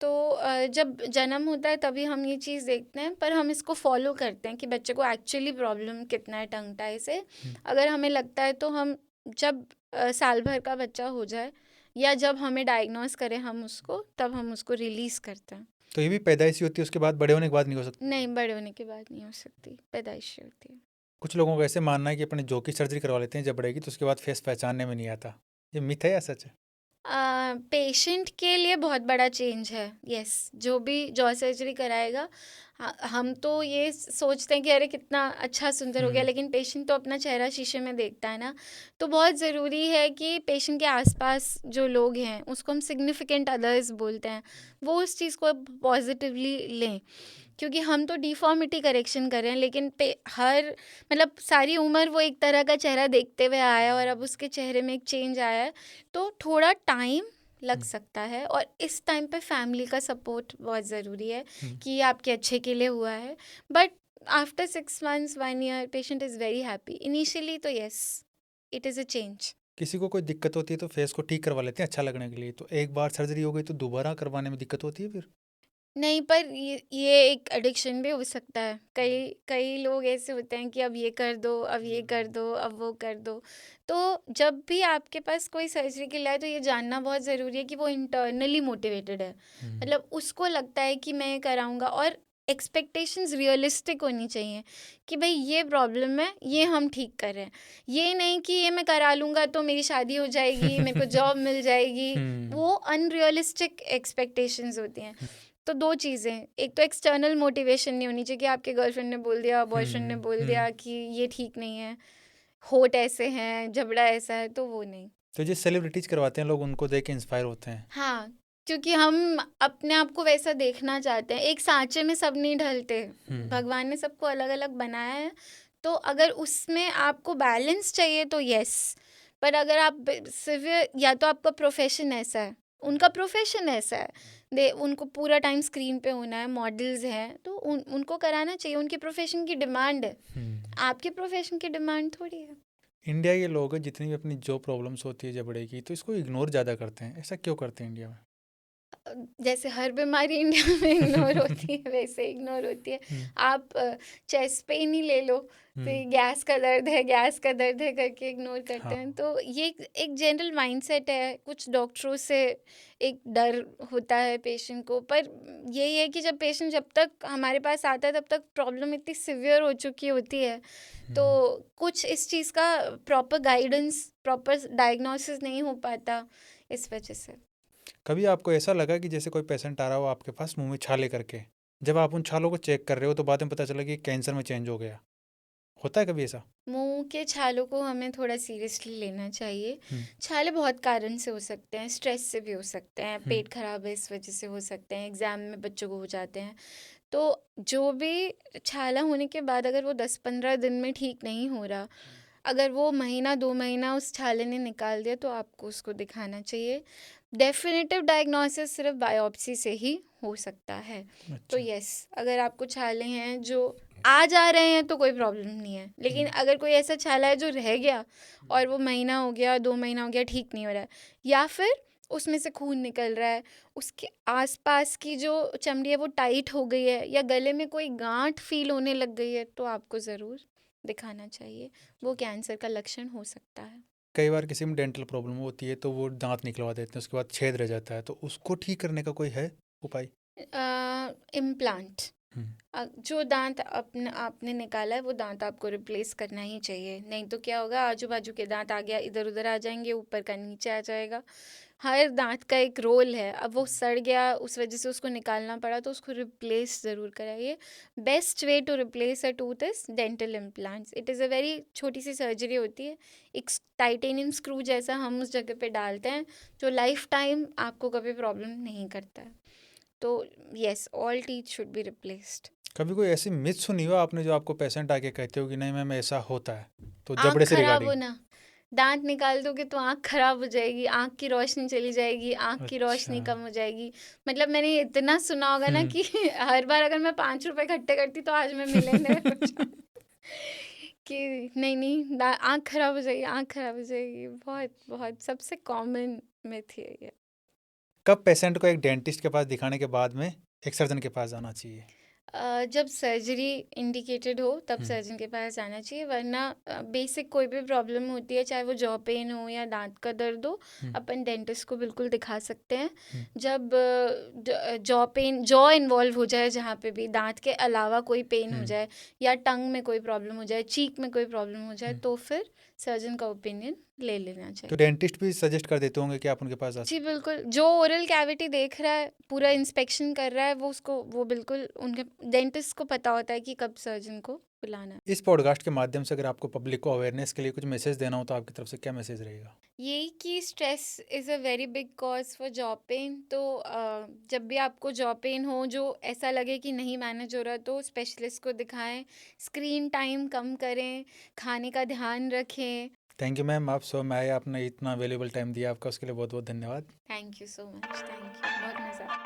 तो जब जन्म होता है तभी हम ये चीज़ देखते हैं, पर हम इसको फॉलो करते हैं कि बच्चे को एक्चुअली प्रॉब्लम कितना है टंग टाई से। अगर हमें लगता है तो हम जब साल भर का बच्चा हो जाए या जब हमें डायग्नोस करें हम उसको, तब हम उसको रिलीज़ करते हैं। तो ये भी पैदाइशी होती है, उसके बाद बड़े होने के बाद नहीं हो सकती? नहीं, बड़े होने के बाद नहीं हो सकती, पैदाइशी होती है। कुछ लोगों का ऐसे मानना है कि अपने जो की सर्जरी करवा लेते हैं जब बढ़ेगी तो उसके बाद फेस पहचानने में नहीं आता, ये मिथ है या सच है? पेशेंट के लिए बहुत बड़ा चेंज है, यस। जो भी जॉ सर्जरी कराएगा, हम तो ये सोचते हैं कि अरे कितना अच्छा सुंदर हो गया, लेकिन पेशेंट तो अपना चेहरा शीशे में देखता है ना। तो बहुत ज़रूरी है कि पेशेंट के आसपास जो लोग हैं उसको हम सिग्निफिकेंट अदर्स बोलते हैं, वो उस चीज़ को पॉजिटिवली लें, क्योंकि हम तो डिफॉर्मिटी करेक्शन कर रहे हैं, लेकिन हर मतलब सारी उम्र वो एक तरह का चेहरा देखते हुए आया और अब उसके चेहरे में एक चेंज आया है, तो थोड़ा टाइम लग सकता है। और इस टाइम पे फैमिली का सपोर्ट बहुत ज़रूरी है कि ये आपके अच्छे के लिए हुआ है, but after 6 months 1 year patient is very happy. Initially तो yes, it is a change. किसी को कोई दिक्कत होती है तो फेस को ठीक करवा लेते हैं अच्छा लगने के लिए, तो एक बार सर्जरी हो गई तो दोबारा करवाने में दिक्कत होती है फिर? नहीं, पर ये एक एडिक्शन भी हो सकता है। कई कई लोग ऐसे होते हैं कि अब ये कर दो, अब ये कर दो, अब वो कर दो। तो जब भी आपके पास कोई सर्जरी के लिए आए तो ये जानना बहुत ज़रूरी है कि वो इंटरनली मोटिवेटेड है, मतलब उसको लगता है कि मैं ये कराऊंगा, और एक्सपेक्टेशंस रियलिस्टिक होनी चाहिए कि भाई ये प्रॉब्लम है, ये हम ठीक कर रहे हैं। ये नहीं कि ये मैं करा लूँगा तो मेरी शादी हो जाएगी, मेरे को जॉब मिल जाएगी, वो अनरियलिस्टिक एक्सपेक्टेशंस होती हैं। तो 2 चीज़ें, एक तो एक्सटर्नल मोटिवेशन नहीं होनी चाहिए कि आपके गर्लफ्रेंड ने बोल दिया, बॉयफ्रेंड ने बोल दिया कि ये ठीक नहीं है, होठ ऐसे हैं, जबड़ा ऐसा है, तो वो नहीं। तो जो सेलिब्रिटीज करवाते हैं लोग उनको देख के इंस्पायर होते हैं। हाँ, क्योंकि हम अपने आप को वैसा देखना चाहते हैं। एक सांचे में सब नहीं ढलते, भगवान ने सबको अलग अलग बनाया है, तो अगर उसमें आपको बैलेंस चाहिए तो यस। पर अगर आप सिर्फ, या तो आपका प्रोफेशन ऐसा है, उनका प्रोफेशन ऐसा है, उनको पूरा टाइम स्क्रीन पे होना है, मॉडल्स हैं, तो उनको कराना चाहिए, उनके प्रोफेशन की डिमांड है, आपके प्रोफेशन की डिमांड थोड़ी है। इंडिया के लोग जितनी भी अपनी जो प्रॉब्लम्स होती है जबड़े की, तो इसको इग्नोर ज़्यादा करते हैं, ऐसा क्यों करते हैं इंडिया में? जैसे हर बीमारी इंडिया में इग्नोर होती है वैसे इग्नोर होती है। आप चेस्ट पेन ही ले लो, तो गैस का दर्द है, गैस का दर्द है करके इग्नोर करते हैं। तो ये एक जनरल माइंडसेट है, कुछ डॉक्टरों से एक डर होता है पेशेंट को, पर यही है कि जब तक हमारे पास आता है तब तक प्रॉब्लम इतनी सिवियर हो चुकी होती है, तो कुछ इस चीज़ का प्रॉपर गाइडेंस, प्रॉपर डायग्नोसिस नहीं हो पाता इस वजह से। कभी आपको ऐसा लगा कि जैसे कोई पेशेंट आ रहा हो आपके पास मुंह में छाले करके, जब आप उन छालों को चेक कर रहे हो तो बाद में पता चला कि कैंसर में चेंज हो गया, होता है कभी ऐसा? मुंह के छालों को हमें थोड़ा सीरियसली लेना चाहिए। छाले बहुत कारण से हो सकते हैं, स्ट्रेस से भी हो सकते हैं, पेट खराब है इस वजह से हो सकते हैं, एग्ज़ाम में बच्चों को हो जाते हैं। तो जो भी छाला होने के बाद अगर वो 10-15 दिन में ठीक नहीं हो रहा, अगर वो महीना 2 महीना उस छाले ने निकाल दिया, तो आपको उसको दिखाना चाहिए। डेफिनेटिव डायग्नोसिस सिर्फ बायोप्सी से ही हो सकता है। तो यस, अगर आपको छाले हैं जो आ जा रहे हैं तो कोई प्रॉब्लम नहीं है, लेकिन अगर कोई ऐसा छाला है जो रह गया और वो महीना हो गया, 2 महीना हो गया, ठीक नहीं हो रहा है, या फिर उसमें से खून निकल रहा है, उसके आसपास की जो चमड़ी है वो टाइट हो गई है, या गले में कोई गांठ फील होने लग गई है, तो आपको ज़रूर दिखाना चाहिए। वो कैंसर का लक्षण हो सकता है। कई बार किसी में डेंटल प्रॉब्लम होती है तो वो दांत निकलवा देते हैं, उसके बाद छेद रह जाता है, तो उसको ठीक करने का कोई है उपाय? इम्प्लांट, हम्म, जो दांत आपने निकाला है वो दांत आपको रिप्लेस करना ही चाहिए, नहीं तो क्या होगा, आजू बाजू के दांत आगे इधर उधर आ जाएंगे, ऊपर का नीचे आ जाएगा। हर दांत का एक रोल है, अब वो सड़ गया उस वजह से उसको निकालना पड़ा, तो उसको रिप्लेस ज़रूर कराइए। Best way to replace a tooth is dental implants. It is a very छोटी सी सर्जरी होती है, एक टाइटेनियम स्क्रू जैसा हम उस जगह पे डालते हैं, जो लाइफ टाइम आपको कभी प्रॉब्लम नहीं करता है। तो yes, all teeth should be replaced. कभी कोई ऐसी मिथ सुनी हो आपने जो आपको पेशेंट आके कहते हो कि नहीं मैम ऐसा होता है, तो आँख जबड़े से खराब रिगार्डिंग? होना, दांत निकाल दोगे तो आँख खराब हो जाएगी, आँख की रोशनी चली जाएगी, आँख की अच्छा। रोशनी कम हो जाएगी। मतलब मैंने इतना सुना होगा ना कि हर बार अगर मैं 5 रुपए इकट्ठे करती तो आज मैं मिलियनेयर हो जाऊँ। कि नहीं, आँख खराब हो जाएगी, आँख खराब हो जाएगी। बहुत बहुत सबसे कॉमन मिथ है ये। कब पेशेंट को एक डेंटिस्ट के पास दिखाने के बाद में एक सर्जन के पास जाना चाहिए? जब सर्जरी इंडिकेटेड हो तब हम्म, सर्जन के पास जाना चाहिए, वरना बेसिक कोई भी प्रॉब्लम होती है, चाहे वो जॉ पेन हो या दांत का दर्द हो, हम्म, अपन डेंटिस्ट को बिल्कुल दिखा सकते हैं। हम्म, जब जॉ इन्वॉल्व हो जाए, जहाँ पे भी दांत के अलावा कोई पेन हो हम्म, जाए, या टंग में कोई प्रॉब्लम हो जाए, चीक में कोई प्रॉब्लम हो जाए, हम्म। तो फिर सर्जन का ओपिनियन ले लेना तो चाहिए। डेंटिस्ट भी सजेस्ट कर देते होंगे कि आप उनके पास जा जी सकते बिल्कुल, जो ओरल कैविटी देख रहा है, पूरा इंस्पेक्शन कर रहा है, वो बिल्कुल उनके डेंटिस्ट को पता होता है कि कब सर्जन को बुलाना है। हैं। इस पॉडकास्ट के माध्यम से अगर आपको पब्लिक को अवेयरनेस के लिए कुछ मैसेज देना हो तो आपकी तरफ से क्या मैसेज रहेगा? यही कि stress is a very big cause for job pain. तो जब भी आपको जॉब पेन हो, जो ऐसा लगे कि नहीं मैनेज हो रहा, तो स्पेशलिस्ट को दिखाएं, स्क्रीन टाइम कम करें, खाने का ध्यान रखें। थैंक यू मैम, आप आपने इतना वैल्यूएबल टाइम दिया, आपका उसके लिए बहुत बहुत धन्यवाद। Thank you so much, thank you, बहुत मज़ा